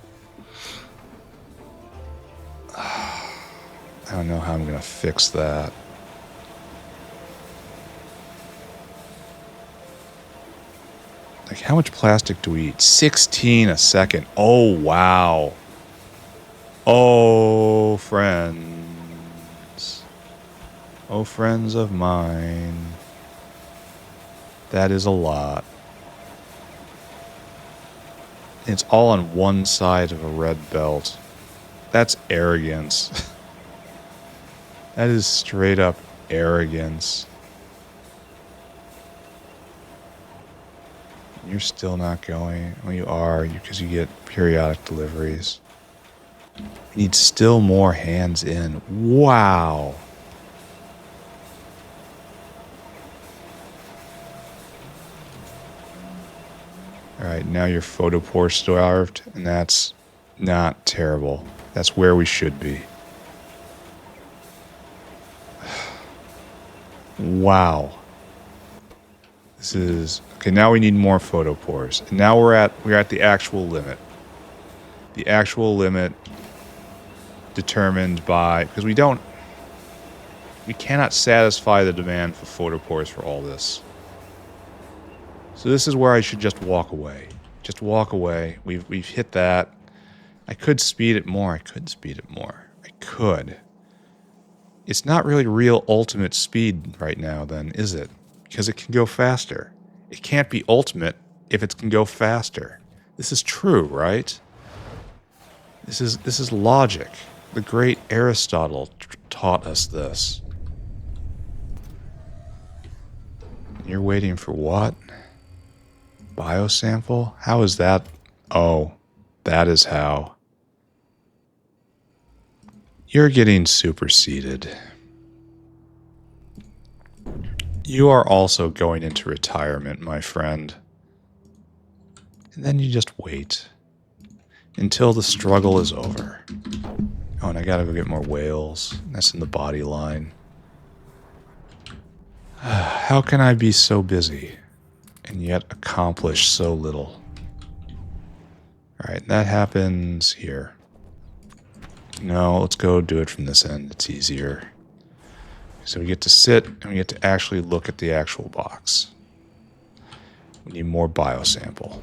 S1: I don't know how I'm going to fix that. Like, how much plastic do we eat? 16 a second. Oh, wow. Oh, friends. Oh, friends of mine. That is a lot. It's all on one side of a red belt. That's arrogance. That is straight up arrogance. You're still not going. Well, you are, because you get periodic deliveries. We need still more hands in. Wow. Alright, now you're photopore starved, and that's not terrible. That's where we should be. Wow. This is... Okay, now we need more photopores. And now we're at the actual limit. The actual limit determined by... Because we cannot satisfy the demand for photopores for all this. So this is where I should just walk away. Just walk away. We've hit that. I could speed it more. I could. It's not really real ultimate speed right now then, is it? Because it can go faster. It can't be ultimate if it can go faster. This is true, right? This is logic. The great Aristotle taught us this. You're waiting for what? Biosample? How is that? Oh, that is how. You're getting superseded. You are also going into retirement, my friend. And then you just wait until the struggle is over. Oh, and I gotta go get more whales. That's in the body line. How can I be so busy and yet accomplish so little? Alright, that happens here. No, let's go do it from this end. It's easier. So we get to sit and we get to actually look at the actual box. We need more biosample.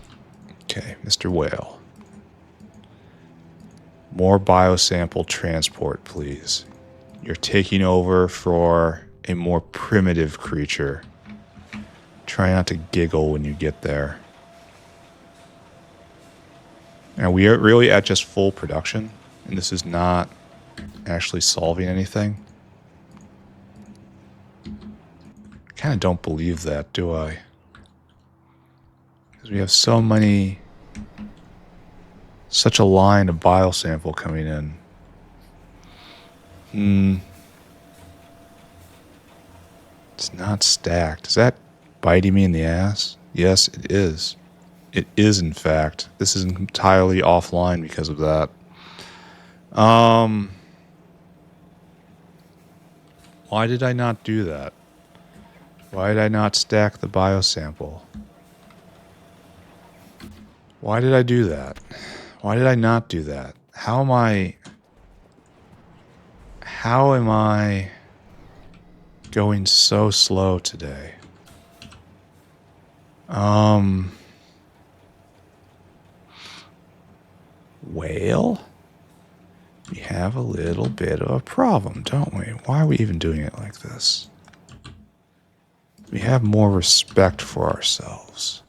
S1: Okay, Mr. Whale. More biosample transport, please. You're taking over for a more primitive creature. Try not to giggle when you get there. Now, we are really at just full production, and this is not actually solving anything. I kind of don't believe that, do I? Because we have so many... Such a line of biosample coming in. It's not stacked. Is that biting me in the ass? Yes, it is. It is, in fact. This is entirely offline because of that. Why did I not do that? Why did I not stack the biosample? Why did I do that? Why did I not do that? How am I going so slow today? Whale? We have a little bit of a problem, don't we? Why are we even doing it like this? We have more respect for ourselves.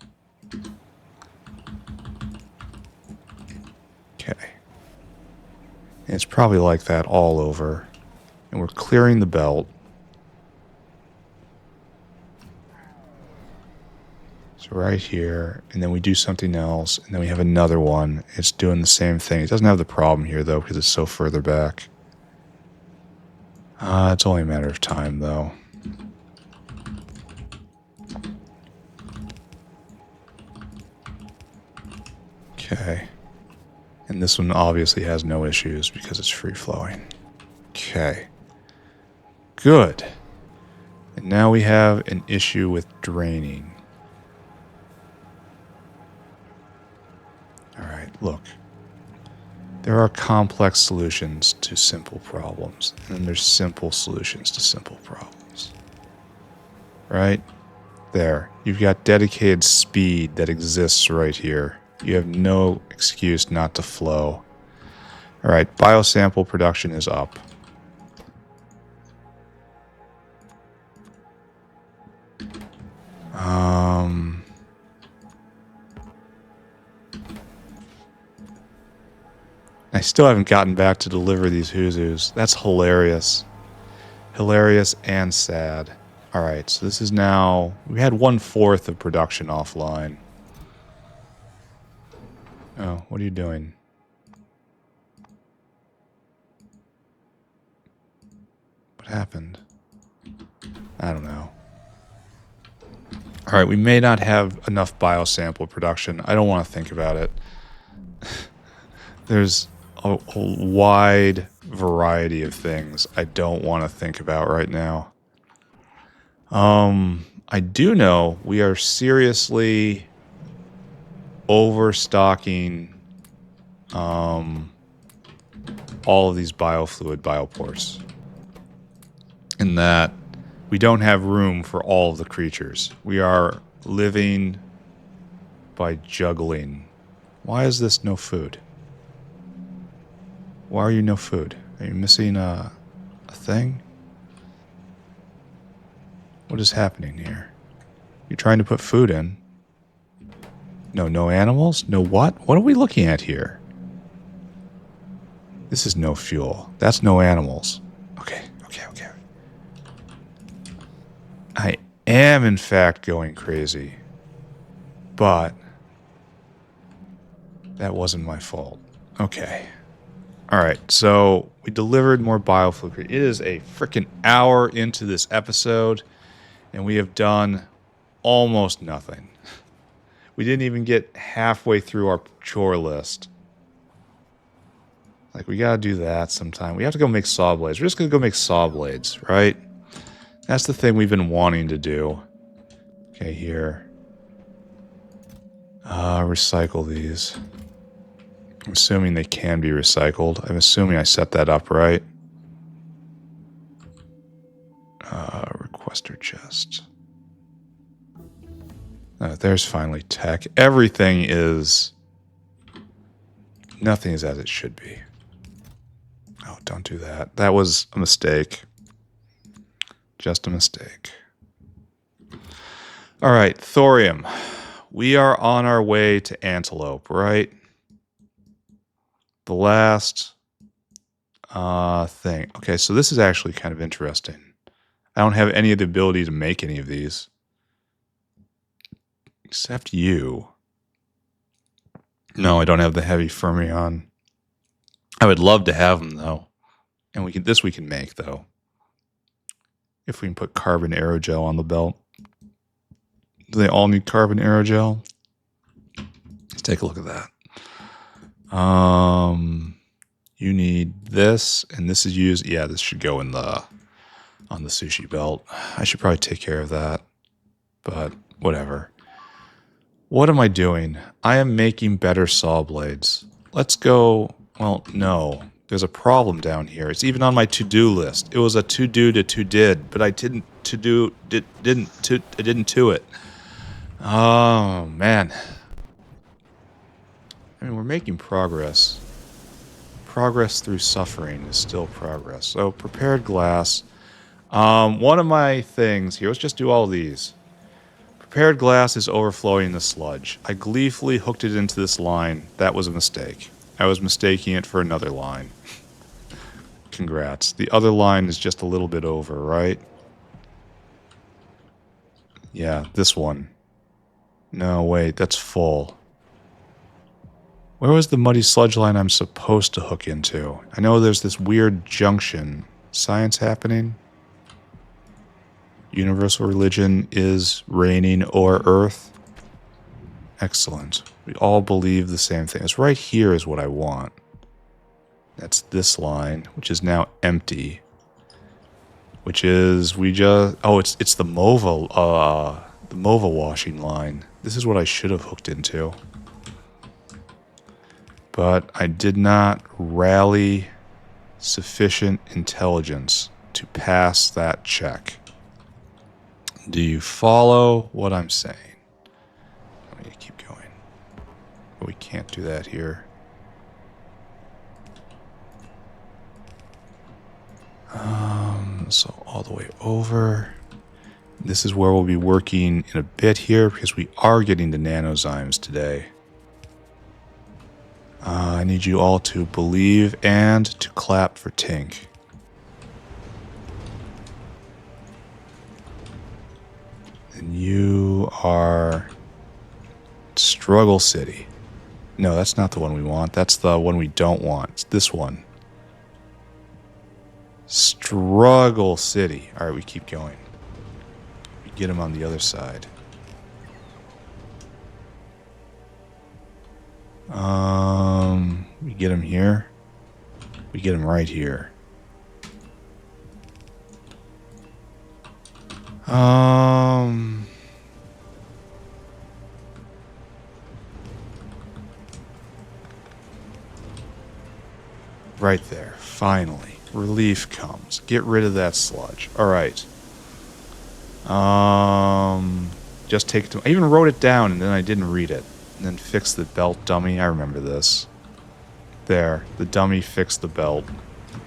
S1: Okay. And it's probably like that all over. And we're clearing the belt. So right here, and then we do something else, and then we have another one. It's doing the same thing. It doesn't have the problem here, though, because it's so further back. It's only a matter of time, though. Okay. And this one obviously has no issues because it's free-flowing. Okay. Good. And now we have an issue with draining. Alright, look. There are complex solutions to simple problems, and then there's simple solutions to simple problems. Right? There. You've got dedicated speed that exists right here. You have no excuse not to flow. Alright, biosample production is up. I still haven't gotten back to deliver these Huzus. That's hilarious. Hilarious and sad. Alright, so this is now... We had 1/4 of production offline. Oh, what are you doing? What happened? I don't know. Alright, we may not have enough biosample production. I don't want to think about it. There's a wide variety of things I don't want to think about right now. I do know we are seriously overstocking all of these biofluid biopores. In that we don't have room for all of the creatures. We are living by juggling. Why is this no food? Why are you no food? Are you missing a thing? What is happening here? You're trying to put food in. No, no animals? No what? What are we looking at here? This is no fuel. That's no animals. Okay. I am, in fact, going crazy. But that wasn't my fault. Okay. Alright, so we delivered more biofluid. It is a freaking hour into this episode, and we have done almost nothing. We didn't even get halfway through our chore list. Like, we gotta do that sometime. We have to go make Sawblades. We're just gonna go make Sawblades, right? That's the thing we've been wanting to do. Okay, here. Recycle these. I'm assuming they can be recycled. I'm assuming I set that up right. Requester chest. There's finally tech. Everything is... Nothing is as it should be. Oh, don't do that. That was a mistake. Just a mistake. Alright, thorium. We are on our way to antelope, right? The last thing. Okay, so this is actually kind of interesting. I don't have any of the ability to make any of these. Except you. No, I don't have the heavy fermion. I would love to have them, though. And we can make, though. If we can put carbon aerogel on the belt. Do they all need carbon aerogel? Let's take a look at that. You need this, and this is used. Yeah, this should go in on the sushi belt. I should probably take care of that, but whatever. What am I doing? I am making better saw blades. Let's go. Well, no, there's a problem down here. It's even on my to-do list. It was a to-do to to-did, but I didn't to-do I didn't to it. Oh man. I mean, we're making progress. progress through suffering is still progress. So, prepared glass. One of my things here, let's just do all these. Prepared glass is overflowing the sludge. I gleefully hooked it into this line. That was a mistake. I was mistaking it for another line. Congrats. The other line is just a little bit over, right? Yeah, this one. No, wait, that's full. Where was the muddy sludge line I'm supposed to hook into? I know there's this weird junction. Science happening? Universal religion is reigning o'er Earth. Excellent. We all believe the same thing. It's right here is what I want. That's this line, which is now empty. Which is, we just... Oh, it's the Mova washing line. This is what I should have hooked into. But I did not rally sufficient intelligence to pass that check. Do you follow what I'm saying? I'm going to keep going. But we can't do that here. So all the way over. This is where we'll be working in a bit here because we are getting the Nanozymes today. I need you all to believe and to clap for Tink. And you are Struggle City. No, that's not the one we want. That's the one we don't want. It's this one. Struggle City. Alright, we keep going. We get him on the other side. We get him here. We get him right here. Right there. Finally. Relief comes. Get rid of that sludge. Alright. Just take it to... I even wrote it down and then I didn't read it. And then fix the belt dummy. I remember this. There. The dummy fixed the belt.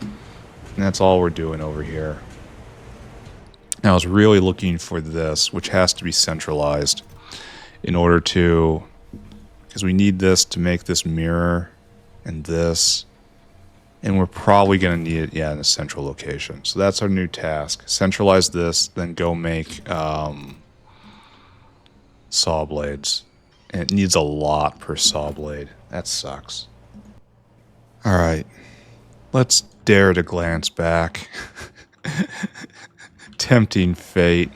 S1: And that's all we're doing over here. Now I was really looking for this, which has to be centralized in order to... Because we need this to make this mirror and this. And we're probably going to need it, yeah, in a central location. So that's our new task. Centralize this, then go make saw blades. And it needs a lot per saw blade. That sucks. Alright. Let's dare to glance back. Tempting fate.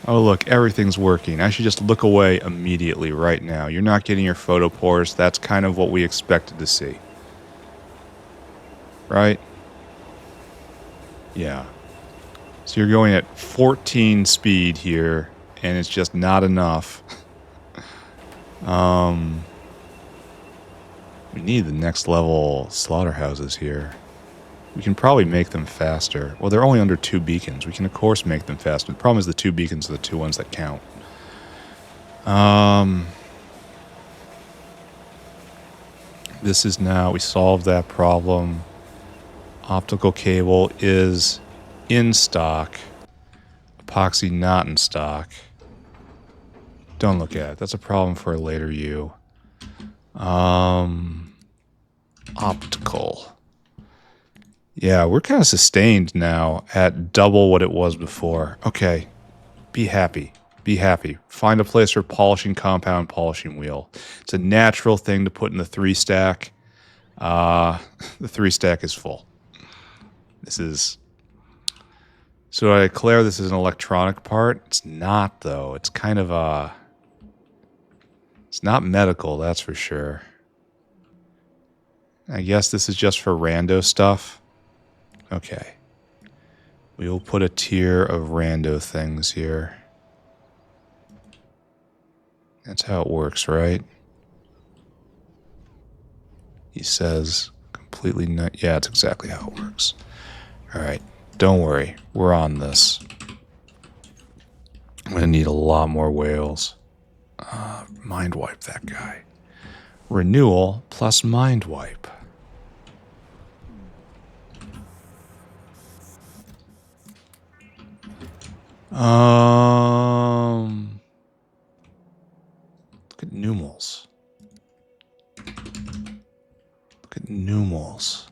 S1: Oh look, everything's working. I should just look away immediately right now. You're not getting your photo pores. That's kind of what we expected to see. Right? Yeah. So you're going at 14 speed here, and it's just not enough. We need the next level slaughterhouses here. We can probably make them faster. Well, they're only under 2 beacons. We can, of course, make them faster. The problem is the 2 beacons are the 2 ones that count. This is now... We solved that problem. Optical cable is in stock. Epoxy not in stock. Don't look at it. That's a problem for a later you. Optical. Yeah, we're kind of sustained now at double what it was before. Okay. Be happy. Be happy. Find a place for polishing compound, polishing wheel. It's a natural thing to put in the 3 stack. The 3 stack is full. This is... So I declare this is an electronic part. It's not, though. It's kind of a... It's not medical, that's for sure. I guess this is just for rando stuff. Okay. We will put a tier of rando things here. That's how it works, right? He says completely not... Yeah, it's exactly how it works. Alright, don't worry. We're on this. I'm gonna need a lot more whales. Mind wipe that guy. Renewal plus mind wipe. Look at numals. Look at numals.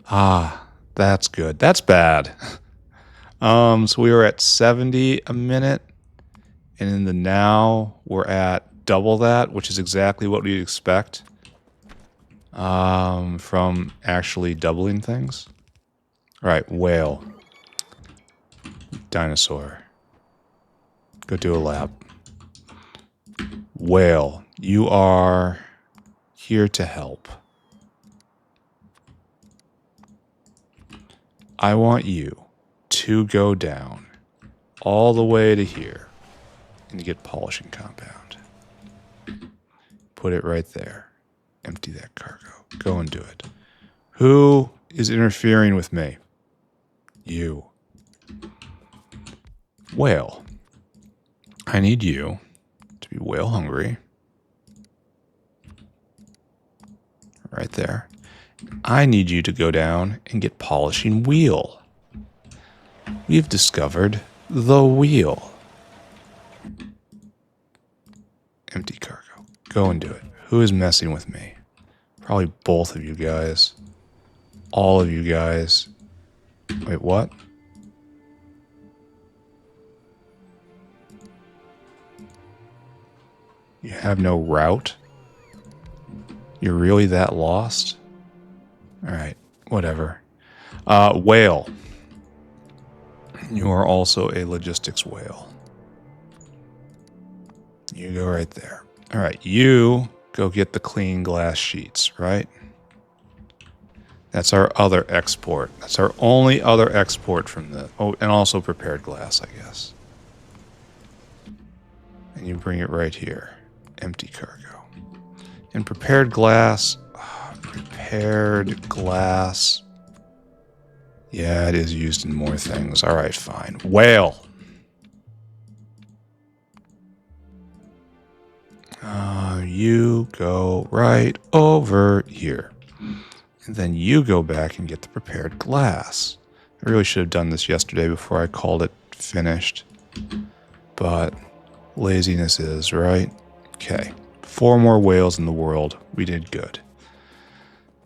S1: Ah, that's good. That's bad. So we were at 70 a minute, and in the now we're at double that, which is exactly what we'd expect from actually doubling things. All right, whale. Dinosaur. Go do a lab. Whale, you are here to help. I want you to go down all the way to here and get polishing compound. Put it right there. Empty that cargo. Go and do it. Who is interfering with me? You. Whale. I need you to be whale hungry. Right there. I need you to go down and get polishing wheel. We've discovered the wheel. Empty cargo. Go and do it. Who is messing with me? Probably both of you guys. All of you guys. Wait, what? You have no route? You're really that lost? Alright, whatever. Whale. You are also a logistics whale. You go right there. Alright, you go get the clean glass sheets, right? That's our other export. That's our only other export from the... Oh, and also prepared glass, I guess. And you bring it right here. Empty cargo. And prepared glass... Prepared glass... Yeah, it is used in more things. Alright, fine. Whale! You go right over here. And then you go back and get the prepared glass. I really should have done this yesterday before I called it finished. But laziness is, right? Okay. 4 more whales in the world. We did good.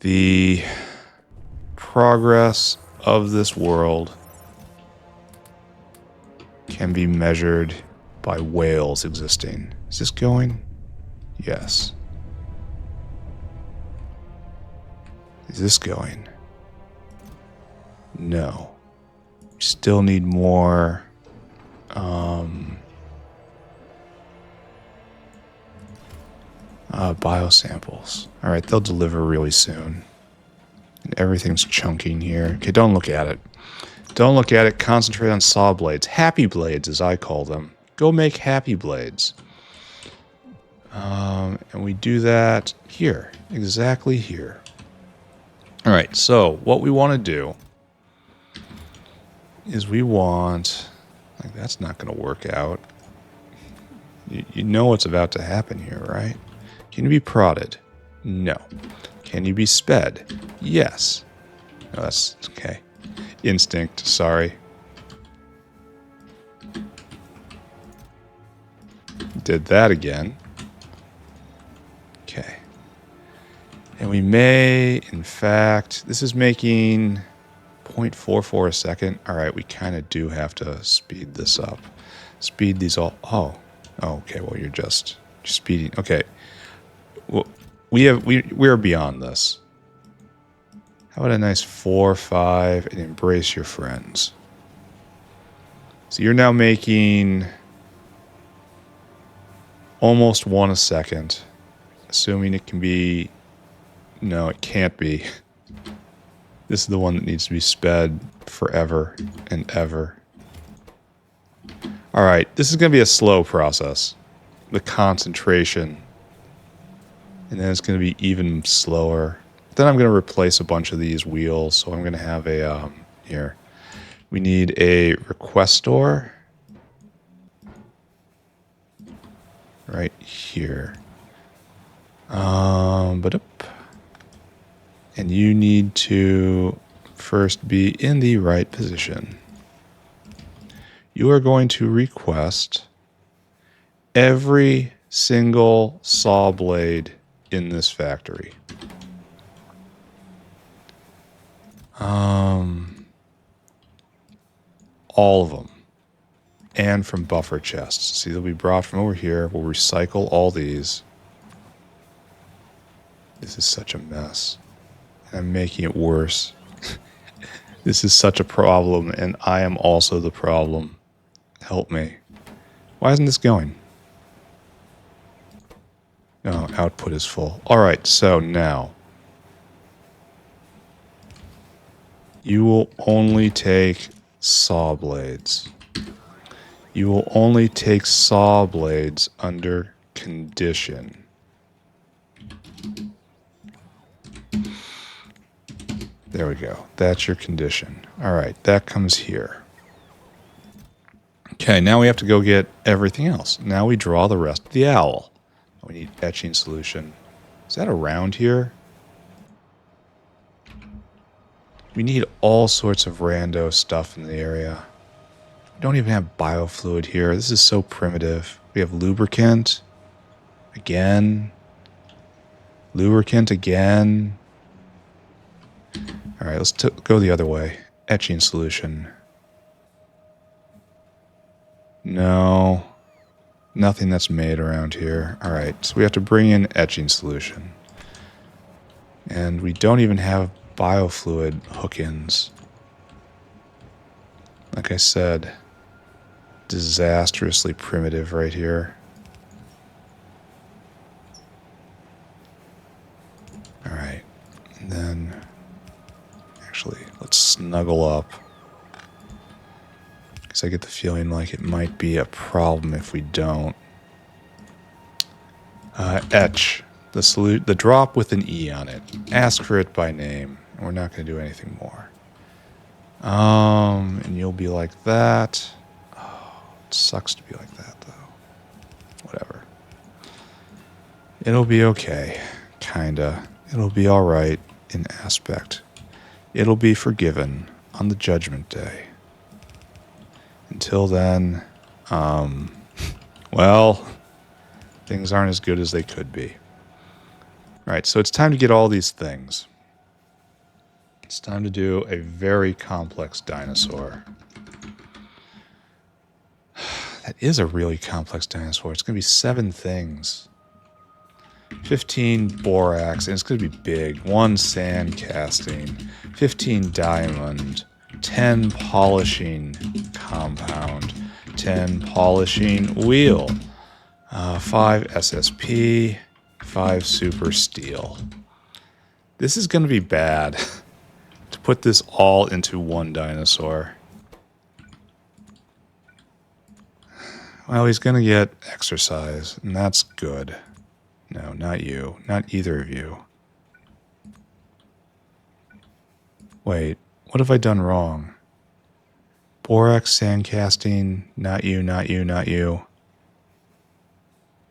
S1: The progress of this world can be measured by whales existing. Is this going? Yes. Is this going? No. We still need more biosamples. Alright, they'll deliver really soon. And everything's chunking here. Okay, don't look at it. Don't look at it. Concentrate on Sawblades. Happy blades, as I call them. Go make happy blades. And we do that here. Exactly here. Alright, so what we want to do is we want... Like, that's not going to work out. You know what's about to happen here, right? Can you be prodded? No. Can you be sped? Yes. No, that's okay. Instinct, sorry. Did that again. Okay. And we may, in fact, this is making 0.44 a second. All right, we kind of do have to speed this up. Speed these all. Oh, okay. Well, you're just speeding. Okay. Well, we're beyond this. How about a nice 4, 5, and embrace your friends? So you're now making almost 1 a second, assuming it can be. No, it can't be. This is the one that needs to be sped forever and ever. All right, this is going to be a slow process. The concentration. And then it's going to be even slower. Then I'm going to replace a bunch of these wheels. So I'm going to have a, here. We need a requestor. Right here. And you need to first be in the right position. you are going to request every single saw blade in this factory. All of them. And from buffer chests. See, they'll be brought from over here. We'll recycle all these. This is such a mess. I'm making it worse. This is such a problem, and I am also the problem. Help me. Why isn't this going? No, output is full. Alright, so now. You will only take saw blades. You will only take saw blades under condition. There we go. That's your condition. Alright, that comes here. Okay, now we have to go get everything else. Now we draw the rest of the owl. We need etching solution. Is that around here? We need all sorts of rando stuff in the area. We don't even have biofluid here. This is so primitive. We have lubricant. Again. Lubricant again. Alright, let's go the other way. Etching solution. No. Nothing that's made around here. Alright, so we have to bring in etching solution. And we don't even have biofluid hook-ins. Like I said, disastrously primitive right here. Alright, and then actually, let's snuggle up. Because I get the feeling like it might be a problem if we don't. Etch. The drop with an E on it. Ask for it by name. And we're not going to do anything more. And you'll be like that. Oh, it sucks to be like that, though. Whatever. It'll be okay. Kinda. It'll be alright in aspect. It'll be forgiven on the judgment day. Until then, well, things aren't as good as they could be. Alright, so it's time to get all these things. It's time to do a very complex dinosaur. That is a really complex dinosaur. It's going to be 7 things. 15 borax, and it's going to be big. 1 sand casting. 15 diamond. 10 polishing compound. 10 polishing wheel. 5 SSP. 5 super steel. This is going to be bad. To put this all into one dinosaur. Well, he's going to get exercise, and that's good. No, not you. Not either of you. Wait, what have I done wrong? Borax, sandcasting, not you, not you, not you.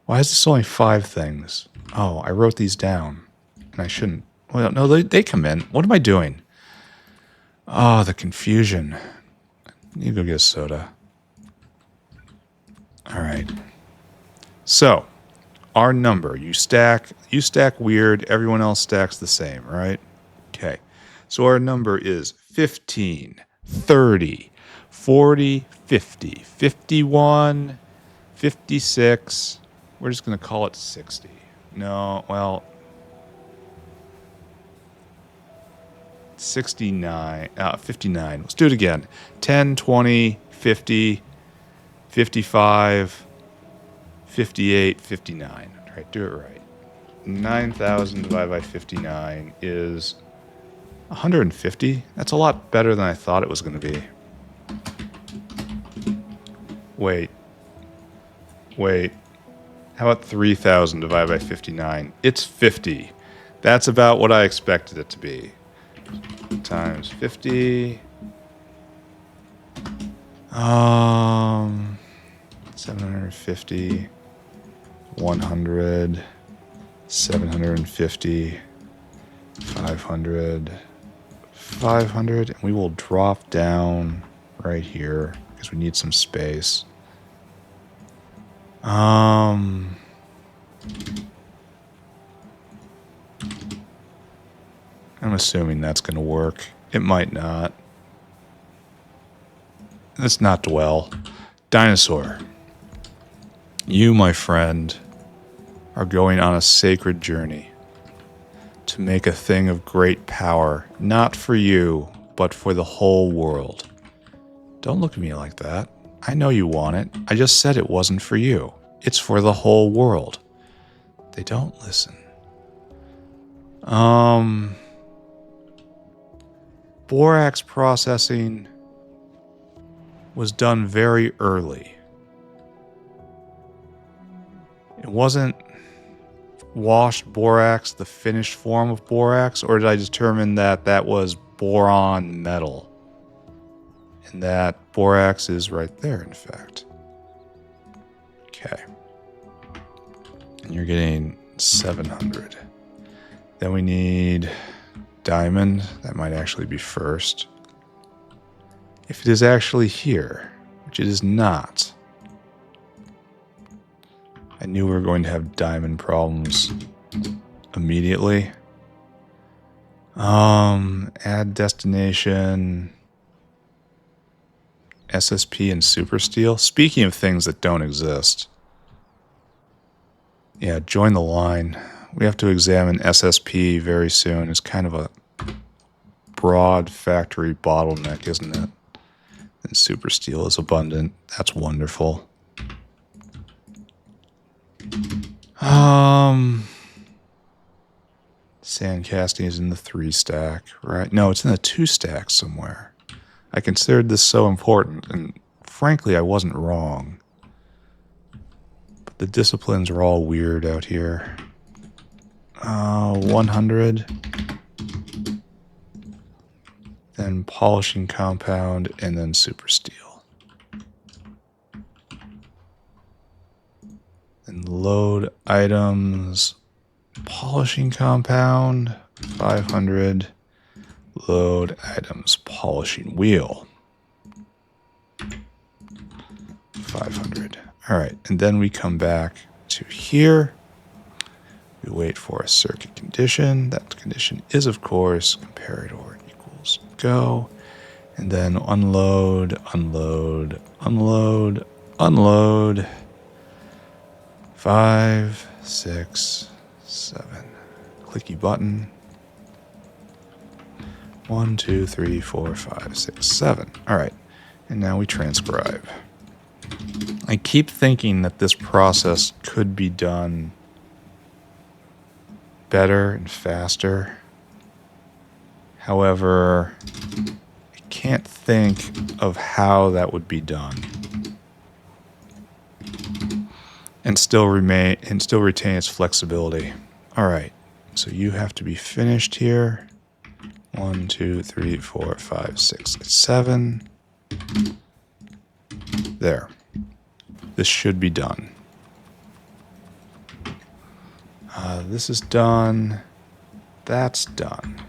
S1: Why is this only 5 things? Oh, I wrote these down, and I shouldn't. Well, no, they come in. What am I doing? Oh, the confusion. I need to go get a soda. Alright. So, our number. You stack weird, everyone else stacks the same, right? Okay. So our number is 15, 30, 40, 50, 51, 56. We're just going to call it 60. No, well... 59, 59. Let's do it again. 10, 20, 50, 55, 58, 59. All right, do it right. 9,000 divided by 59 is 150. That's a lot better than I thought it was going to be. Wait. How about 3,000 divided by 59? It's 50. That's about what I expected it to be. Times 50. 750. 100. 750. 500. 500. And we will drop down right here. because we need some space. I'm assuming that's going to work. It might not. Let's not dwell. Dinosaur. You, my friend, are going on a sacred journey to make a thing of great power, not for you, but for the whole world. Don't look at me like that. I know you want it. I just said it wasn't for you. It's for the whole world. They don't listen. Borax processing was done very early. It wasn't washed borax, the finished form of borax, or did I determine that that was boron metal? And that borax is right there, in fact. Okay. And you're getting 700. Then we need diamond. That might actually be first. If it is actually here, which it is not. I knew we were going to have diamond problems immediately. Add destination, SSP and super steel. Speaking of things that don't exist. Yeah, join the line. We have to examine SSP very soon. It's kind of a broad factory bottleneck, isn't it? And super steel is abundant. That's wonderful. Sand casting is in the 3 stack, right? No, it's in the 2 stack somewhere. I considered this so important, and frankly, I wasn't wrong. But the disciplines are all weird out here. 100. Then polishing compound, and then super steel. Then load items, polishing compound, 500. Load items, polishing wheel, 500. All right, and then we come back to here. We wait for a circuit condition. That condition is, of course, comparator equals go. And then unload, unload, unload, unload. 5, 6, 7. Clicky button. 1, 2, 3, 4, 5, 6, 7. All right, and now we transcribe. I keep thinking that this process could be done better and faster. However, I can't think of how that would be done and still retain its flexibility. All right, so you have to be finished here. 1, 2, 3, 4, 5, 6, 7. There. This should be done. This is done. That's done.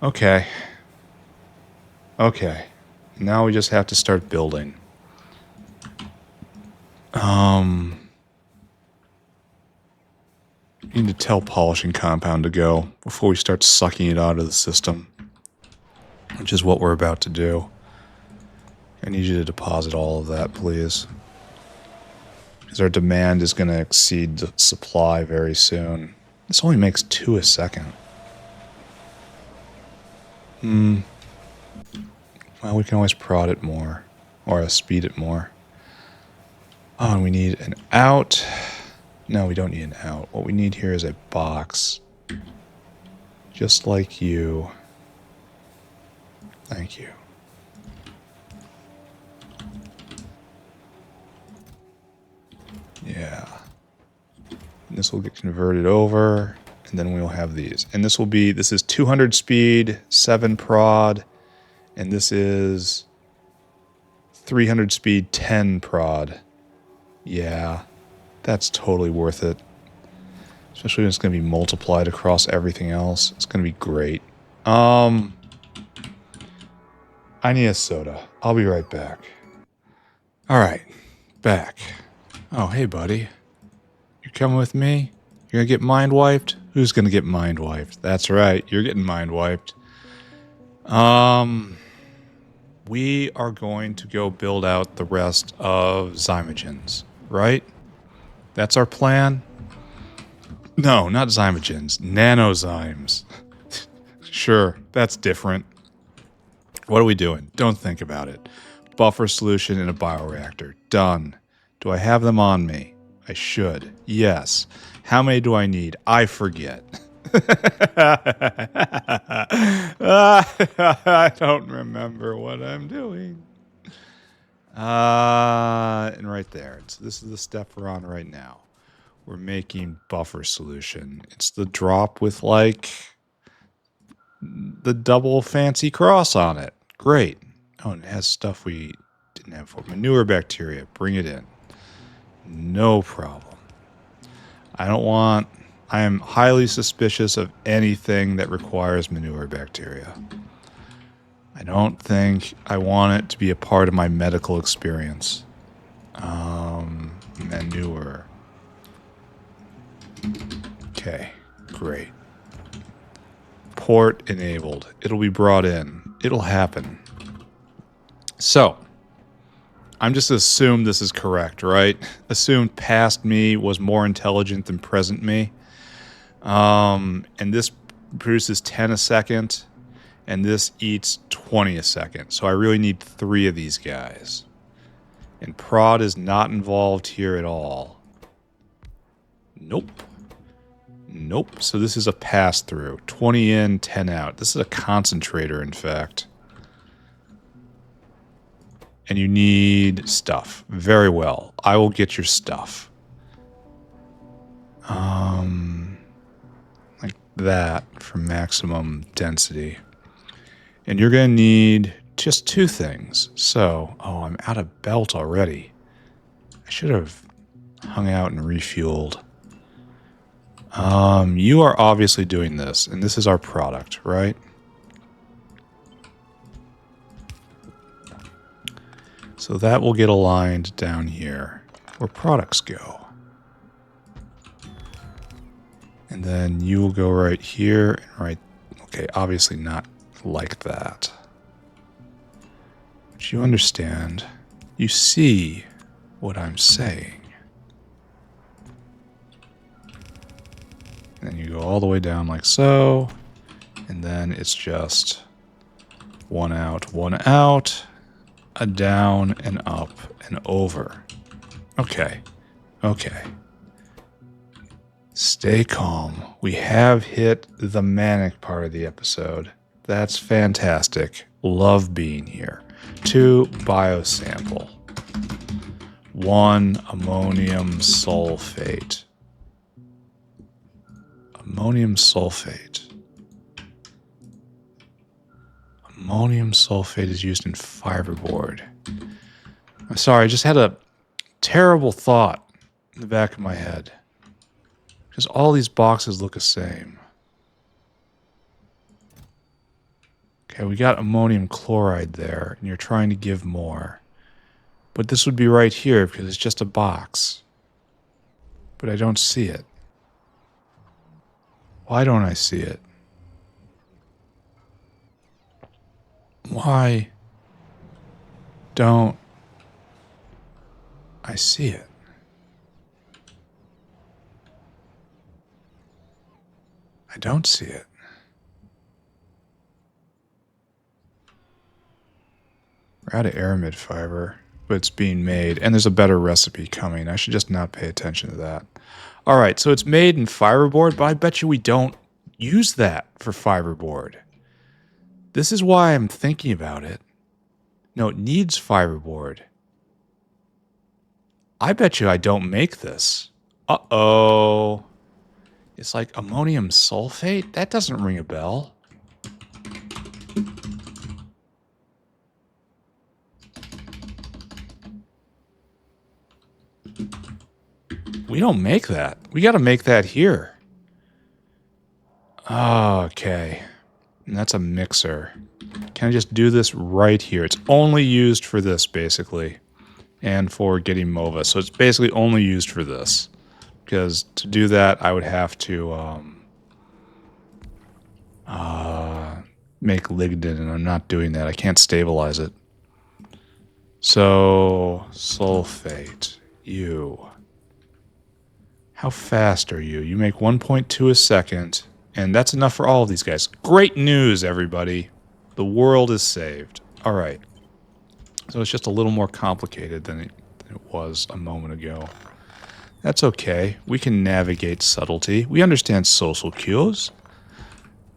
S1: Okay. Okay. Now we just have to start building. Need to tell polishing compound to go before we start sucking it out of the system, which is what we're about to do. I need you to deposit all of that, please, because our demand is going to exceed the supply very soon. This only makes 2 a second. Well, we can always prod it more, or speed it more. Oh, and we need an out. No, we don't need an out. What we need here is a box. Just like you. Thank you. Yeah. And this will get converted over, and then we'll have these. And this is 200 speed, 7 prod, and this is 300 speed, 10 prod. Yeah. That's totally worth it. Especially when it's going to be multiplied across everything else. It's going to be great. I need a soda. I'll be right back. All right, back. Oh, hey, buddy. You coming with me? You're gonna get mind wiped? Who's gonna get mind wiped? That's right, you're getting mind wiped. We are going to go build out the rest of Zymogens, right? That's our plan? No, not Zymogens. Nanozymes. Sure, that's different. What are we doing? Don't think about it. Buffer solution in a bioreactor. Done. Do I have them on me? I should. Yes. How many do I need? I forget. I don't remember what I'm doing. And right there. So this is the step we're on right now. We're making buffer solution. It's the drop with like the double fancy cross on it. Great. Oh, and it has stuff we didn't have for manure bacteria. Bring it in. No problem. I am highly suspicious of anything that requires manure bacteria. I don't think I want it to be a part of my medical experience. Manure. Okay, great. Port enabled. It'll be brought in. It'll happen. So, I'm just assume this is correct, right? Assume past me was more intelligent than present me. And this produces 10 a second, and this eats 20 a second. So I really need 3 of these guys. And prod is not involved here at all. Nope. Nope. So this is a pass-through. 20 in, 10 out. This is a concentrator, in fact. And you need stuff. Very well. I will get your stuff. Like that for maximum density. And you're going to need just 2 things. So, oh, I'm out of belt already. I should have hung out and refueled. You are obviously doing this, and this is our product, right? So that will get aligned down here, where products go. And then you will go right here, and right, okay, obviously not like that. But you understand, you see what I'm saying. And then you go all the way down like so, and then it's just 1 out, a down and up and over. Okay. Okay. Stay calm. We have hit the manic part of the episode. That's fantastic. Love being here. 2 biosample. 1 ammonium sulfate. Ammonium sulfate. Ammonium sulfate is used in fiberboard. I'm sorry, I just had a terrible thought in the back of my head. Because all these boxes look the same. Okay, we got ammonium chloride there, and you're trying to give more. But this would be right here because it's just a box. But I don't see it. Why don't I see it? Why don't I see it? I don't see it. We're out of aramid fiber, but it's being made, and there's a better recipe coming. I should just not pay attention to that. All right, so it's made in fiberboard, but I bet you we don't use that for fiberboard. This is why I'm thinking about it. No, it needs fiberboard. I bet you I don't make this. Uh-oh. It's like ammonium sulfate? That doesn't ring a bell. We don't make that. We got to make that here. Okay. And that's a mixer. Can I just do this right here? It's only used for this, basically, and for getting Mova. So it's basically only used for this. Because to do that, I would have to make lignin, and I'm not doing that. I can't stabilize it. So, sulfate, you. How fast are you? You make 1.2 a second, and that's enough for all of these guys. Great news, everybody. The world is saved. All right. So it's just a little more complicated than it was a moment ago. That's okay. We can navigate subtlety. We understand social cues.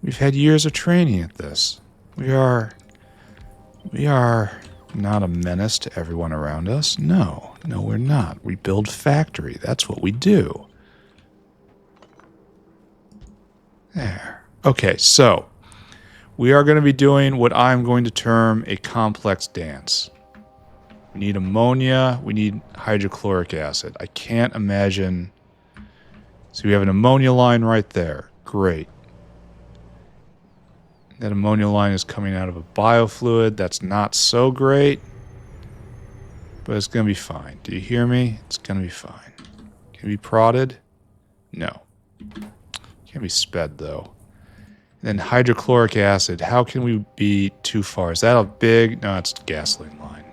S1: We've had years of training at this. We are not a menace to everyone around us. No, we're not. We build factory. That's what we do. There. Okay, so we are going to be doing what I'm going to term a complex dance. We need ammonia. We need hydrochloric acid. I can't imagine. So we have an ammonia line right there. Great. That ammonia line is coming out of a biofluid. That's not so great. But it's going to be fine. Do you hear me? It's going to be fine. Can it be prodded? No. Can't be sped, though. And then hydrochloric acid. How can we be too far? Is that a big... No, it's a gasoline line.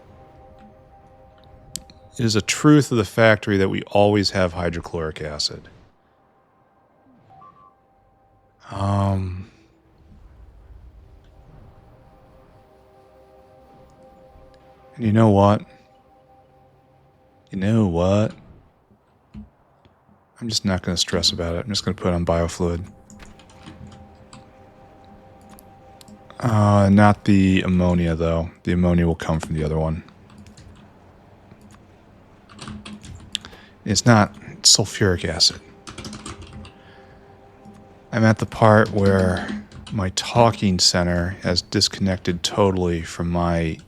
S1: It is a truth of the factory that we always have hydrochloric acid. And you know what? I'm just not going to stress about it. I'm just going to put it on biofluid. Not the ammonia, though. The ammonia will come from the other one. It's not sulfuric acid. I'm at the part where my talking center has disconnected totally from my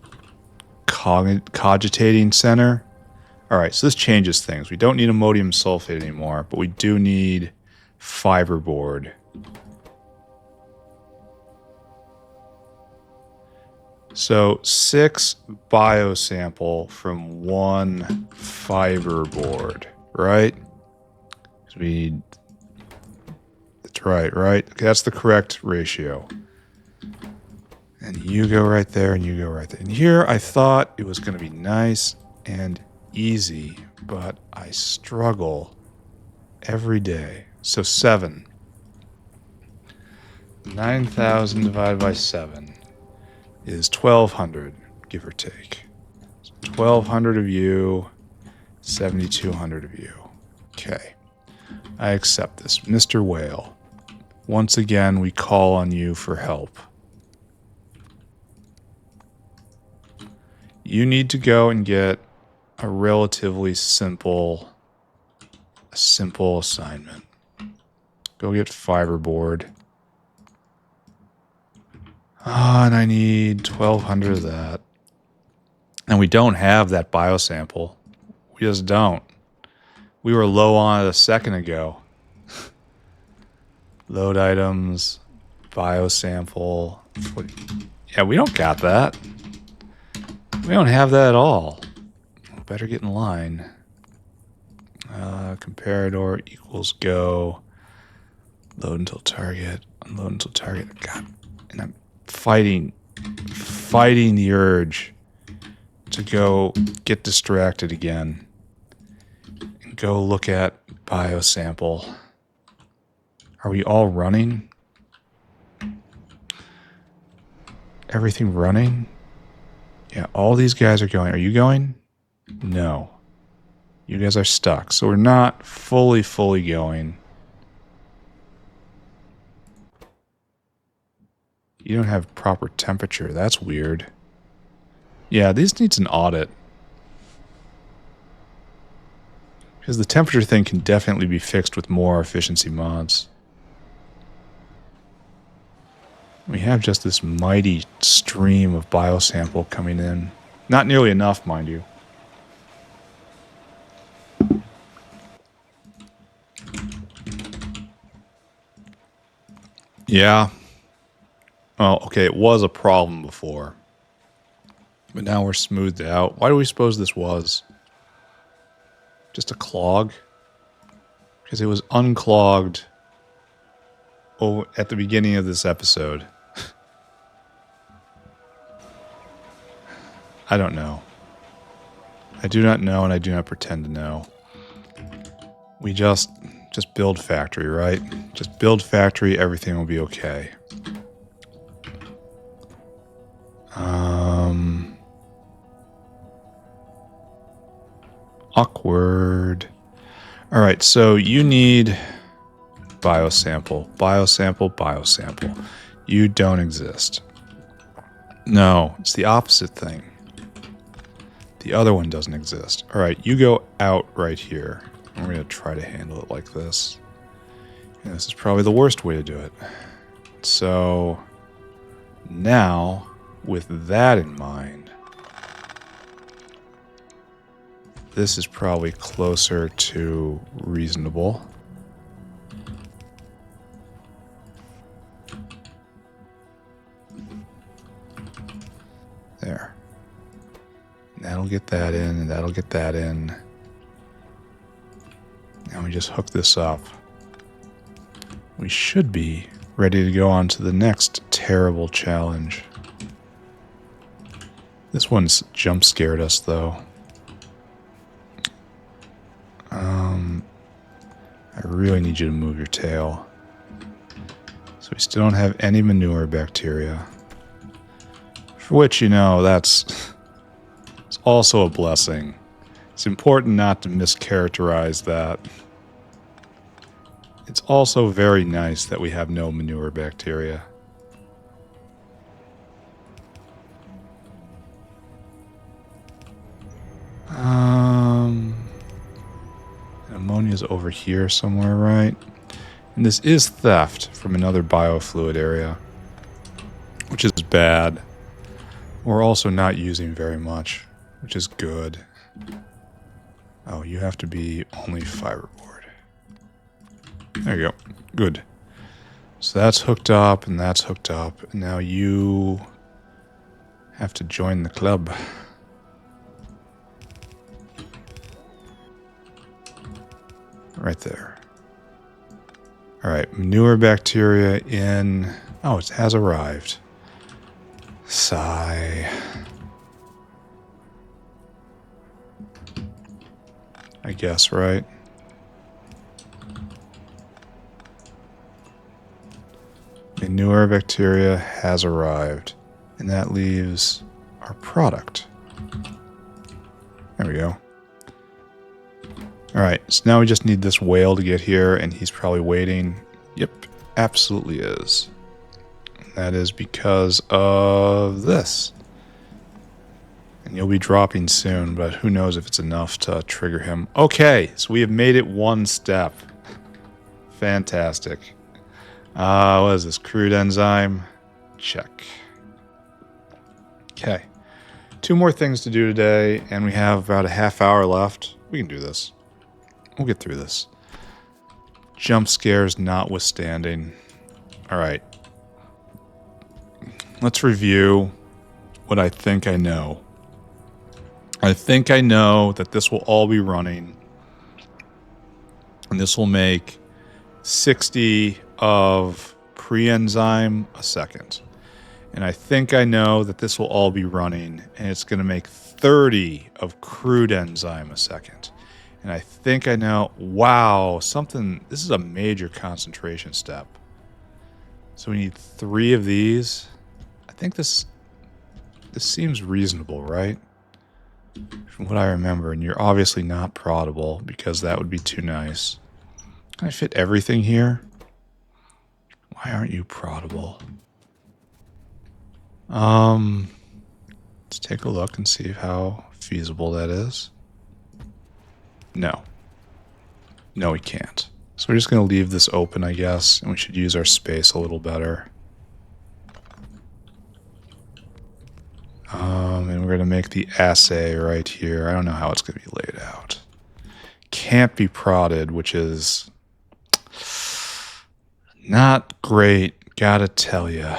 S1: cogitating center. Alright, so this changes things. We don't need ammonium sulfate anymore, but we do need fiberboard. So 6 biosample from 1 fiberboard, right? That's right? Okay, that's the correct ratio. And you go right there, and you go right there. And here I thought it was going to be nice and easy, but I struggle every day. So 7. 9,000 divided by 7 is 1,200, give or take. So 1,200 of you, 7,200 of you. Okay. I accept this. Mr. Whale, once again, we call on you for help. You need to go and get a relatively simple assignment. Go get fiberboard. And I need 1,200 of that. And we don't have that biosample. We just don't. We were low on it a second ago. Load items, biosample. Yeah, we don't got that. We don't have that at all. Better get in line. Comparador equals go. Load until target. Unload until target. God. And I'm fighting the urge to go get distracted again. And go look at biosample. Are we all running? Everything running? Yeah, all these guys are going. Are you going? No. You guys are stuck. So we're not fully going. You don't have proper temperature. That's weird. Yeah, this needs an audit. Because the temperature thing can definitely be fixed with more efficiency mods. We have just this mighty stream of biosample coming in. Not nearly enough, mind you. Yeah. Well, okay, it was a problem before. But now we're smoothed out. Why do we suppose this was? Just a clog? Because it was unclogged at the beginning of this episode. I don't know. I do not know, and I do not pretend to know. We just build factory, right? Just build factory, everything will be okay. Awkward. Alright, so you need biosample, biosample, biosample. You don't exist. No, it's the opposite thing. The other one doesn't exist. Alright, you go out right here. I'm going to try to handle it like this. And this is probably the worst way to do it. So, now, with that in mind, this is probably closer to reasonable. There. And that'll get that in, and that'll get that in. Now we just hook this up. We should be ready to go on to the next terrible challenge. This one's jump scared us, though. I really need you to move your tail. So we still don't have any manure bacteria. For which, you know, it's also a blessing. It's important not to mischaracterize that. It's also very nice that we have no manure bacteria. Ammonia's over here somewhere, right? And this is theft from another biofluid area, which is bad. We're also not using very much, which is good. Oh, you have to be only fiberboard. There you go. Good. So that's hooked up, and that's hooked up. And now you have to join the club. Right there. Alright, manure bacteria in... Oh, it has arrived. Sigh. I guess, right? Manure bacteria has arrived. And that leaves our product. There we go. Alright, so now we just need this whale to get here, and he's probably waiting. Yep, absolutely is. And that is because of this. And you'll be dropping soon, but who knows if it's enough to trigger him. Okay, so we have made it one step. Fantastic. What is this? Crude enzyme? Check. Okay. 2 more things to do today, and we have about a half hour left. We can do this. We'll get through this. Jump scares notwithstanding. Alright. Let's review what I think I know. I think I know that this will all be running. And this will make 60 of pre-enzyme a second. And I think I know that this will all be running. And it's going to make 30 of crude enzyme a second. And I think I know, wow, this is a major concentration step. So we need 3 of these. I think this seems reasonable, right? From what I remember, and you're obviously not proddable because that would be too nice. Can I fit everything here? Why aren't you proddable? Let's take a look and see how feasible that is. No. No, we can't. So we're just going to leave this open, I guess, and we should use our space a little better. And we're going to make the assay right here. I don't know how it's going to be laid out. Can't be prodded, which is not great, gotta tell ya.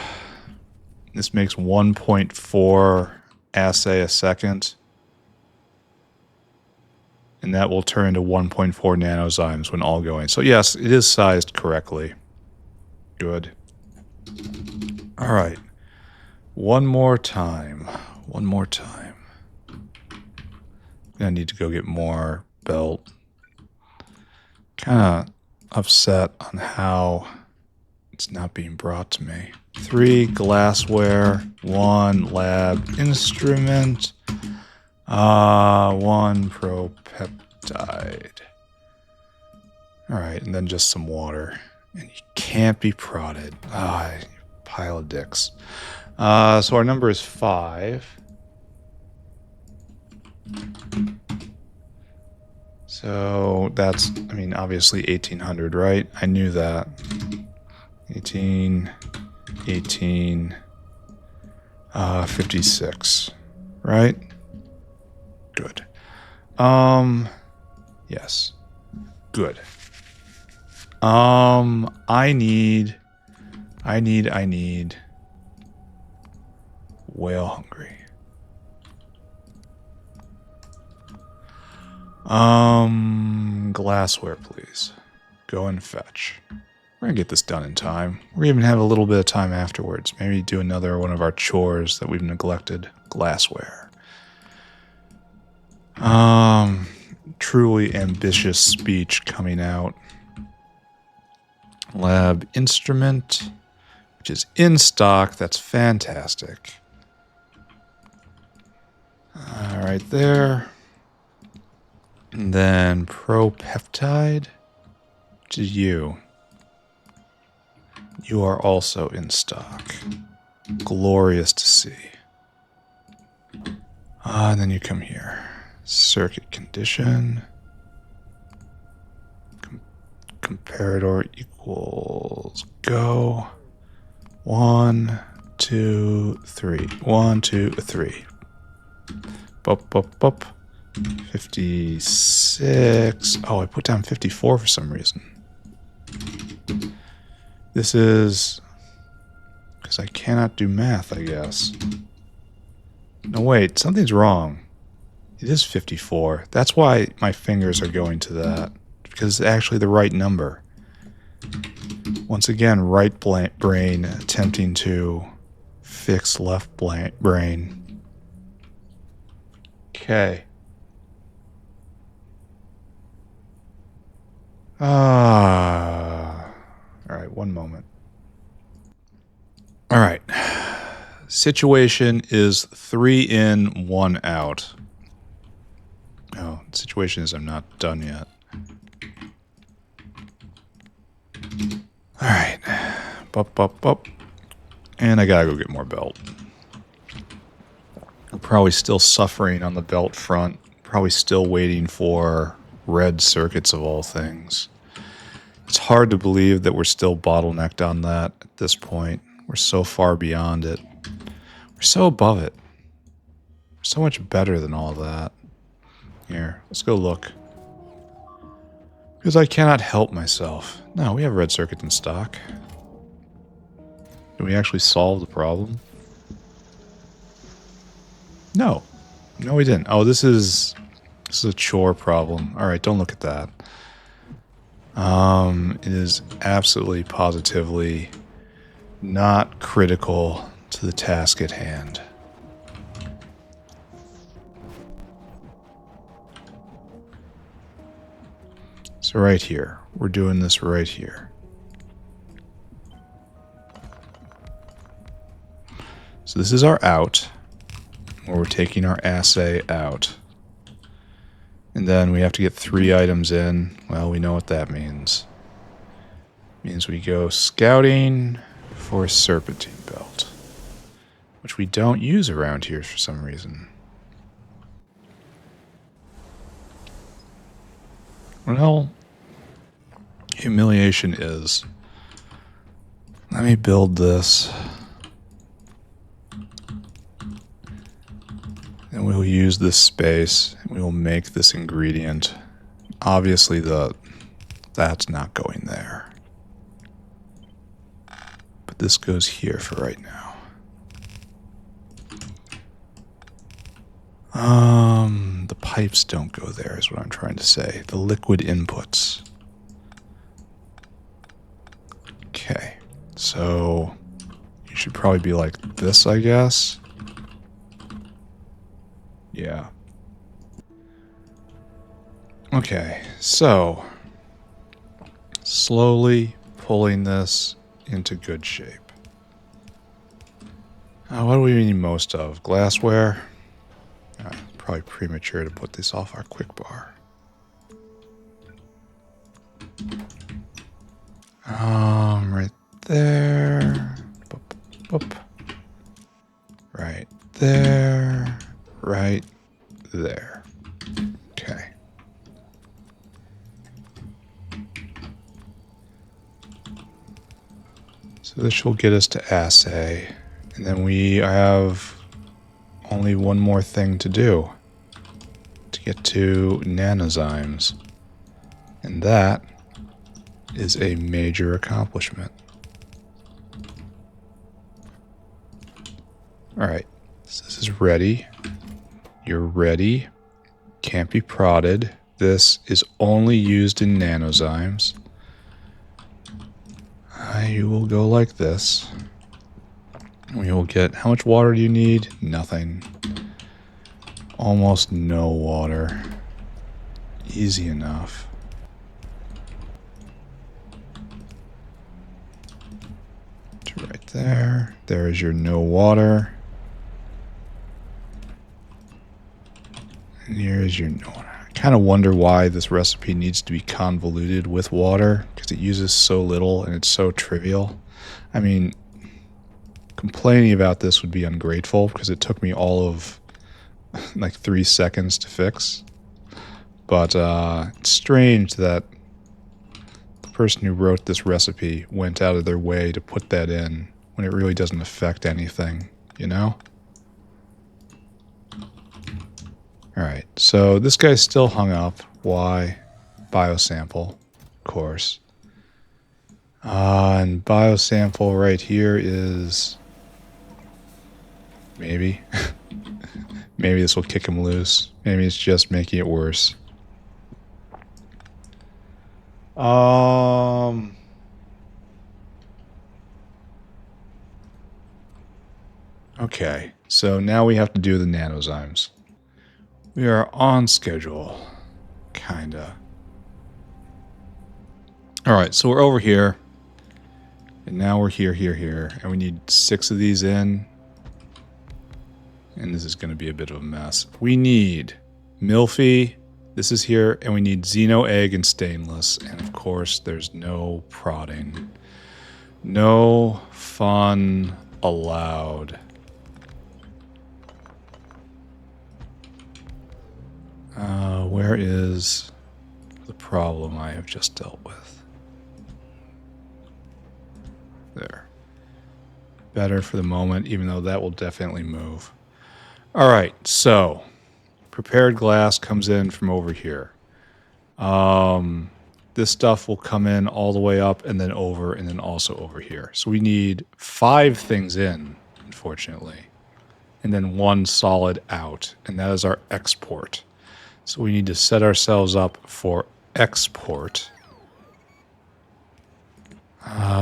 S1: This makes 1.4 assay a second. And that will turn into 1.4 nanozymes when all going. So yes, it is sized correctly. Good. All right. One more time. One more time. I need to go get more belt. Kind of upset on how it's not being brought to me. 3 glassware, 1 lab instrument, 1 propeptide. Alright, and then just some water. And you can't be prodded. Ah, you pile of dicks. So our number is 5. So that's, I mean, obviously 1800, right? I knew that. 18, 56, right? Good. Yes. Good. I need whale hungry. Glassware, please. Go and fetch. We're gonna get this done in time. We're even have a little bit of time afterwards. Maybe do another one of our chores that we've neglected. Glassware. Truly ambitious speech coming out. Lab instrument, which is in stock. That's fantastic. Right there. And then propeptide, which is you. You are also in stock. Glorious to see. And then you come here. Circuit condition. Comparator equals go. 1, 2, 3. 1, 2, 3. Bup, bup, bup. 56. Oh, I put down 54 for some reason. This is because I cannot do math, I guess. No, wait, something's wrong. It is 54. That's why my fingers are going to that, because it's actually the right number. Once again, right brain attempting to fix left brain. Okay. Alright, one moment. Alright. Situation is 3 in, 1 out. Oh, situation is I'm not done yet. Alright. Bup, bup, bup. And I gotta go get more belt. I'm probably still suffering on the belt front. Probably still waiting for red circuits of all things. It's hard to believe that we're still bottlenecked on that at this point. We're so far beyond it. We're so above it. We're so much better than all of that. Here, let's go look. Because I cannot help myself. No, we have red circuit in stock. Did we actually solve the problem? No. No, we didn't. Oh, this is a chore problem. Alright, don't look at that. It is absolutely, positively not critical to the task at hand. So right here, we're doing this right here. So this is our out, where we're taking our assay out. And then we have to get 3 items in. Well, we know what that means. It means we go scouting for a serpentine belt, which we don't use around here for some reason. Well, humiliation is. Let me build this. And we'll use this space, and we will make this ingredient. Obviously, that's not going there. But this goes here for right now. The pipes don't go there is what I'm trying to say. The liquid inputs. Okay. So you should probably be like this, I guess. Yeah. Okay, so slowly pulling this into good shape. What do we need most of? Glassware? Probably premature to put this off our quick bar. Right there. Boop, boop. Right there. Right there. Okay. So this will get us to Assay. And then we have only one more thing to do to get to Nanozymes. And that is a major accomplishment. Alright, so this is ready. You're ready. Can't be prodded. This is only used in Nanozymes. You will go like this. We will get... How much water do you need? Nothing. Almost no water. Easy enough. Right there. There is your no water. And here is your no water. I kind of wonder why this recipe needs to be convoluted with water, because it uses so little and it's so trivial. I mean, complaining about this would be ungrateful, because it took me all of like 3 seconds to fix. But it's strange that the person who wrote this recipe went out of their way to put that in when it really doesn't affect anything, you know? Alright, so this guy's still hung up. Why? Biosample, of course. And biosample right here is... Maybe. Maybe this will kick him loose. Maybe it's just making it worse. Okay, so now we have to do the Nanozymes. We are on schedule. Kinda. Alright, so we're over here. And now we're here. And we need 6 of these in. And this is going to be a bit of a mess. We need Milfy. This is here. And we need Xeno Egg and Stainless. And of course, there's no prodding. No fun allowed. Where is the problem I have just dealt with? There. Better for the moment, even though that will definitely move. Alright, so prepared glass comes in from over here. This stuff will come in all the way up and then over and then also over here. So we need 5 things in, unfortunately. And then 1 solid out. And that is our export. So we need to set ourselves up for export.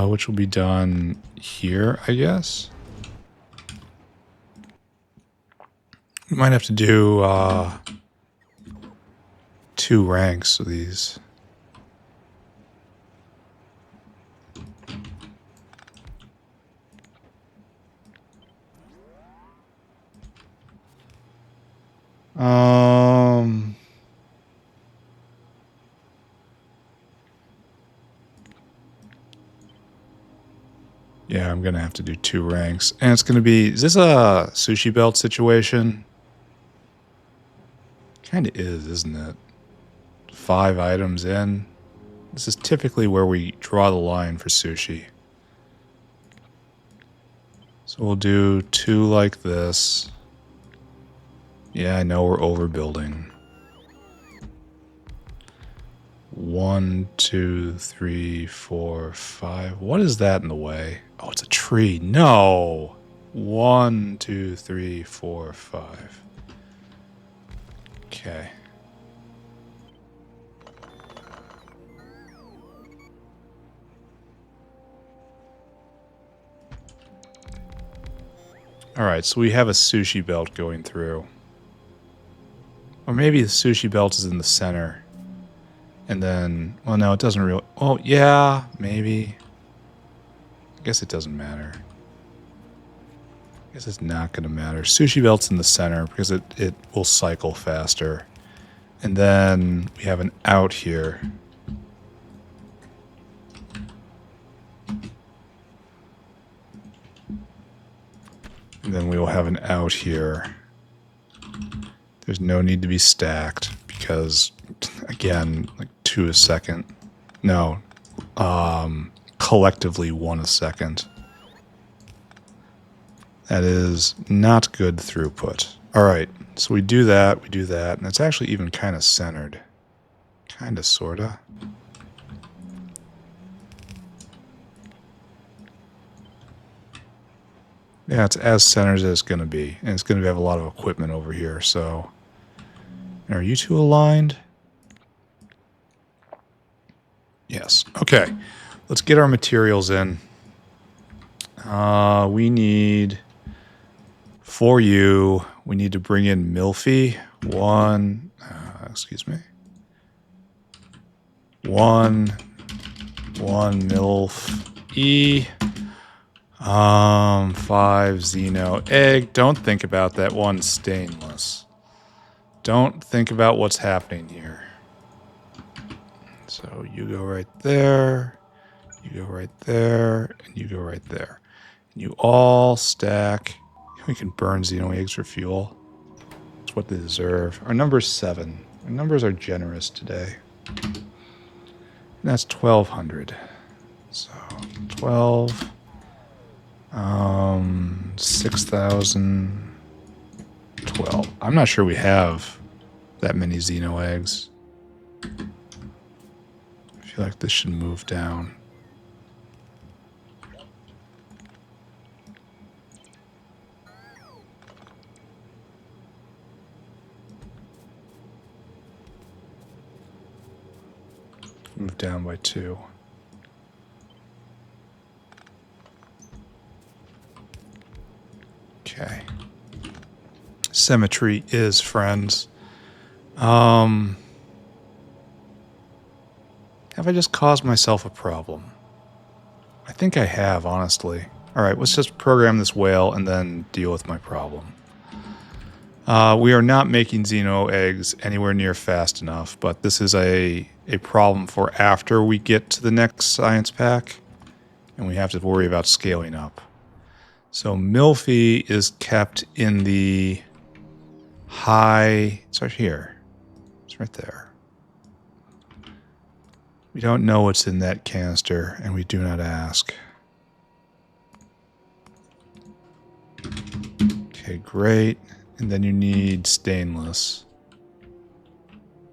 S1: Which will be done here, I guess. We might have to do 2 ranks of these. Yeah, I'm going to have to do 2 ranks. And it's going to be... Is this a sushi belt situation? Kind of is, isn't it? 5 items in. This is typically where we draw the line for sushi. So we'll do 2 like this. Yeah, I know we're overbuilding. 1, 2, 3, 4, 5. What is that in the way? Oh, it's a tree. No! 1, 2, 3, 4, 5. Okay. Alright, so we have a sushi belt going through. Or maybe the sushi belt is in the center. And then, well, no, it doesn't really. Oh, yeah, maybe. I guess it doesn't matter. I guess it's not going to matter. Sushi belt's in the center because it will cycle faster. And then we have an out here. And then we will have an out here. There's no need to be stacked because, again, like 2 a second. No. Collectively 1 a second. That is not good throughput. Alright, so we do that, and it's actually even kind of centered. Kind of, sort of. Yeah, it's as centered as it's going to be. And it's going to have a lot of equipment over here, so... And are you two aligned? Yes. Okay. Let's get our materials in. We need... For you, we need to bring in Milfy. Excuse me. One MILF E. 5 Xeno egg. Don't think about that one stainless. Don't think about what's happening here. So you go right there, you go right there, and you go right there. And you all stack. We can burn Xeno eggs for fuel. That's what they deserve. Our number is 7. Our numbers are generous today. And that's 1,200. So 12. 6,000. 12. I'm not sure we have that many Xeno eggs. I feel like this should move down. Move down by 2. Okay. Symmetry is friends. Have I just caused myself a problem? I think I have, honestly. Alright, let's just program this whale and then deal with my problem. We are not making Xeno eggs anywhere near fast enough, but this is a problem for after we get to the next science pack, and we have to worry about scaling up. So Milfy is kept in the high... It's right here. It's right there. We don't know what's in that canister, and we do not ask. Okay, great. And then you need stainless,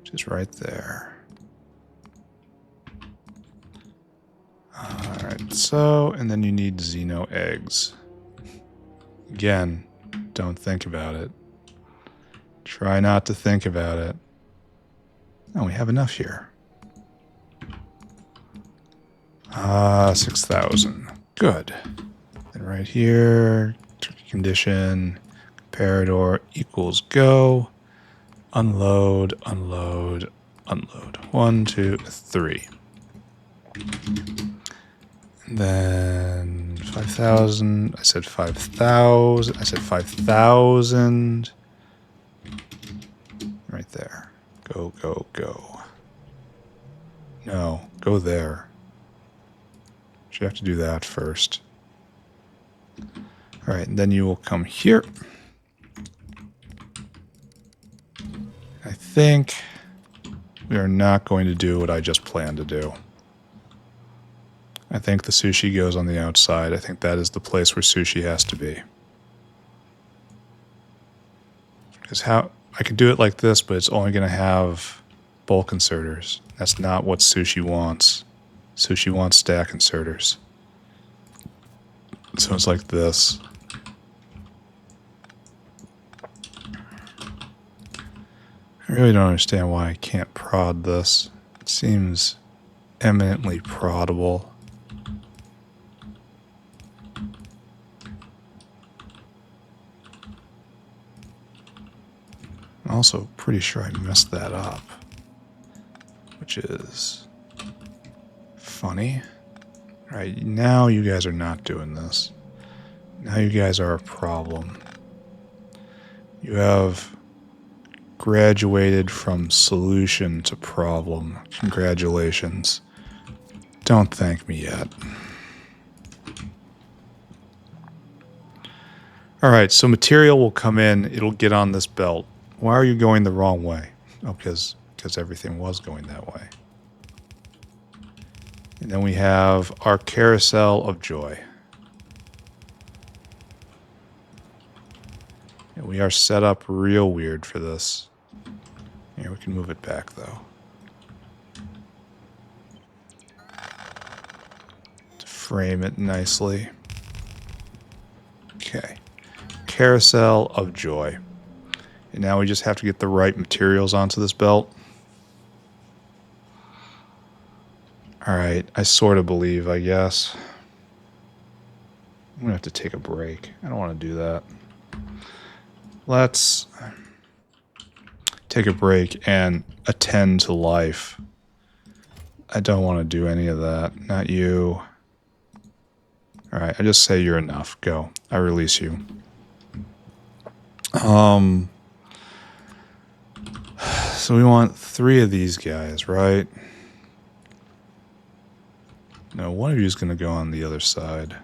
S1: which is right there. Alright, so, and then you need Xeno eggs. Again, don't think about it. Try not to think about it. Oh, we have enough here. 6,000. Good. And right here, condition, comparador equals go. Unload, unload, unload. 1, 2, 3. And then 5,000. I said 5,000. I said 5,000. Right there. Go, go, go. No, go there. You have to do that first. All right, and then you will come here. I think we are not going to do what I just planned to do. I think the sushi goes on the outside. I think that is the place where sushi has to be. Because how I could do it like this, but it's only going to have bulk inserters. That's not what sushi wants. Sushi wants stack inserters. So it's like this. really don't understand why I can't prod this. It seems eminently proddable. I'm also pretty sure I messed that up, which is funny. All right, now you guys are not doing this. Now you guys are a problem. You have graduated from solution to problem. Congratulations. Don't thank me yet. All right, so material will come in. It'll get on this belt. Why are you going the wrong way? Oh, because everything was going that way. And then we have our carousel of joy. And we are set up real weird for this. Here, we can move it back, though. To frame it nicely. Okay. Carousel of joy. And now we just have to get the right materials onto this belt. Alright, I sort of believe, I guess. I'm going to have to take a break. I don't want to do that. Let's take a break and attend to life. I don't want to do any of that. Not you. Alright, I just say you're enough. Go. I release you. So we want 3 of these guys, right? No, one of you is going to go on the other side.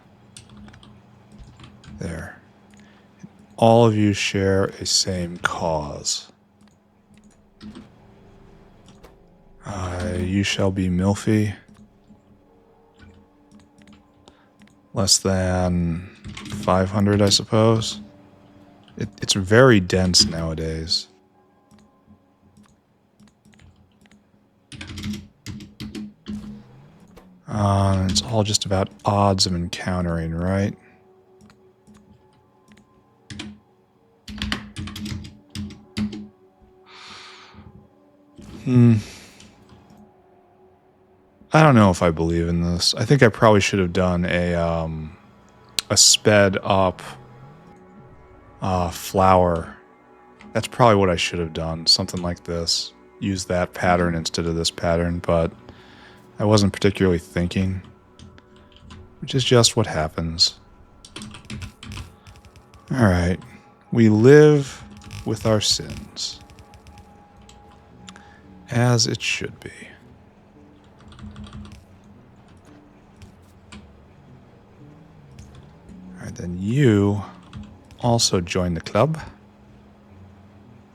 S1: There. All of you share a same cause. You shall be Milfy. Less than 500, I suppose. It's very dense nowadays. It's all just about odds of encountering, right? I don't know if I believe in this. I think I probably should have done a sped up flower. That's probably what I should have done. Something like this. Use that pattern instead of this pattern, but I wasn't particularly thinking, which is just what happens. Alright. We live with our sins. As it should be. Alright, then you also join the club.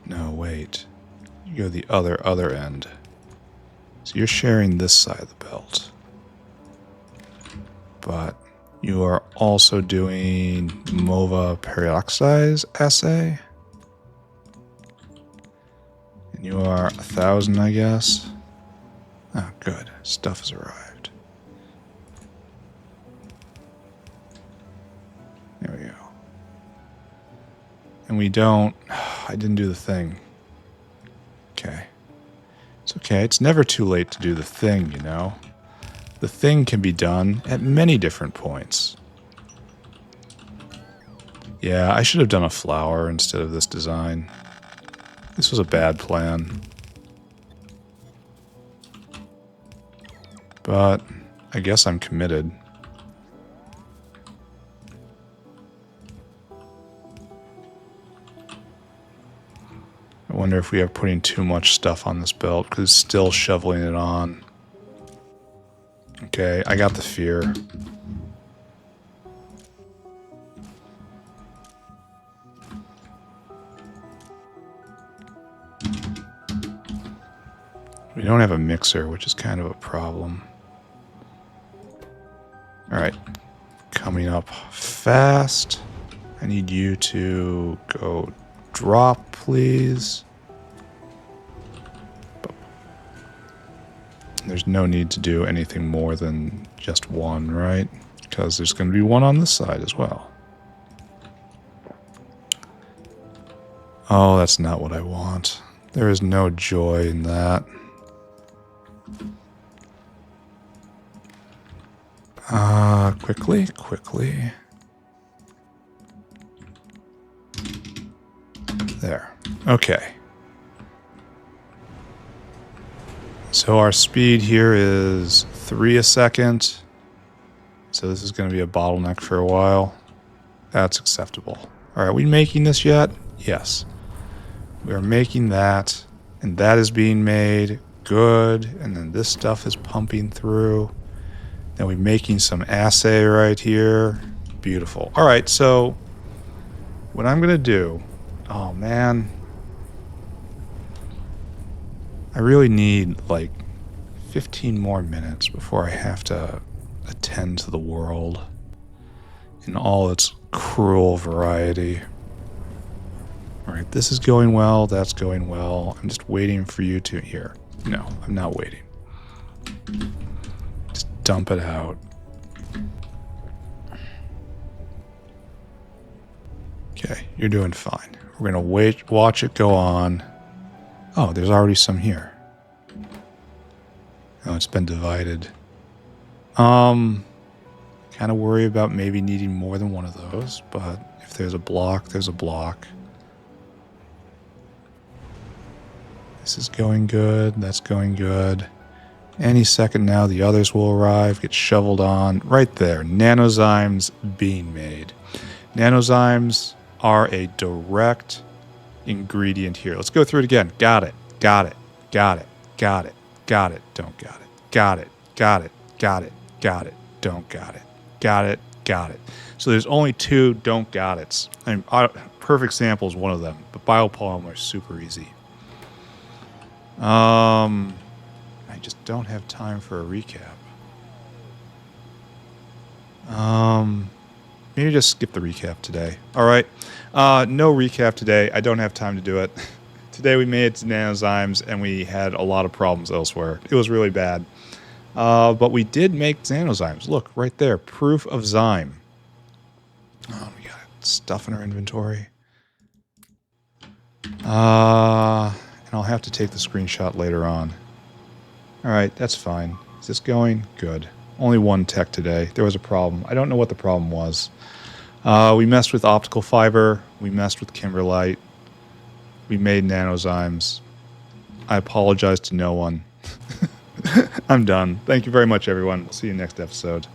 S1: No, wait. You go the other end. So you're sharing this side of the belt. But you are also doing Mova Perixidase assay. And you are 1,000, I guess. Oh, good. Stuff has arrived. There we go. And we don't... I didn't do the thing. Okay. It's okay. It's never too late to do the thing, you know? The thing can be done at many different points. Yeah, I should have done a flower instead of this design. This was a bad plan. But I guess I'm committed. I wonder if we are putting too much stuff on this belt, because it's still shoveling it on. Okay, I got the fear. We don't have a mixer, which is kind of a problem. Alright, coming up fast. I need you to go drop, please. There's no need to do anything more than just one, right? Because there's going to be one on this side as well. Oh, that's not what I want. There is no joy in that. Quickly. There. Okay. So our speed here is 3 a second. So this is going to be a bottleneck for a while. That's acceptable. All right, are we making this yet? Yes. We are making that, and that is being made. Good. And then this stuff is pumping through. Then we're making some assay right here. Beautiful. All right, so what I'm going to do... Oh, man. I really need, like, 15 more minutes before I have to attend to the world in all its cruel variety. All right, this is going well. That's going well. I'm just waiting for you to hear. No, I'm not waiting. Just dump it out. Okay, you're doing fine. We're going to watch it go on. Oh, there's already some here. Oh, it's been divided. Kind of worry about maybe needing more than one of those, but if there's a block, there's a block. This is going good. That's going good. Any second now, the others will arrive, get shoveled on. Right there, Nanozymes being made. Nanozymes are a direct ingredient here. Let's go through it again. Got it. Got it. Got it. Got it. Got it. Don't got it. Got it. Got it. Got it. Got it. Don't got it. Got it. Got it. So there's only 2 don't got it's. I mean, perfect sample is one of them, but biopolymer is super easy. I just don't have time for a recap. Maybe just skip the recap today. All right. No recap today. I don't have time to do it. Today we made it to Nanozymes and we had a lot of problems elsewhere. It was really bad. But we did make Nanozymes. Look, right there. Proof of Zyme. Oh, we got stuff in our inventory. And I'll have to take the screenshot later on. All right, that's fine. Is this going? Good. Only one tech today. There was a problem. I don't know what the problem was. We messed with optical fiber. We messed with kimberlite. We made Nanozymes. I apologize to no one. I'm done. Thank you very much, everyone. We'll see you next episode.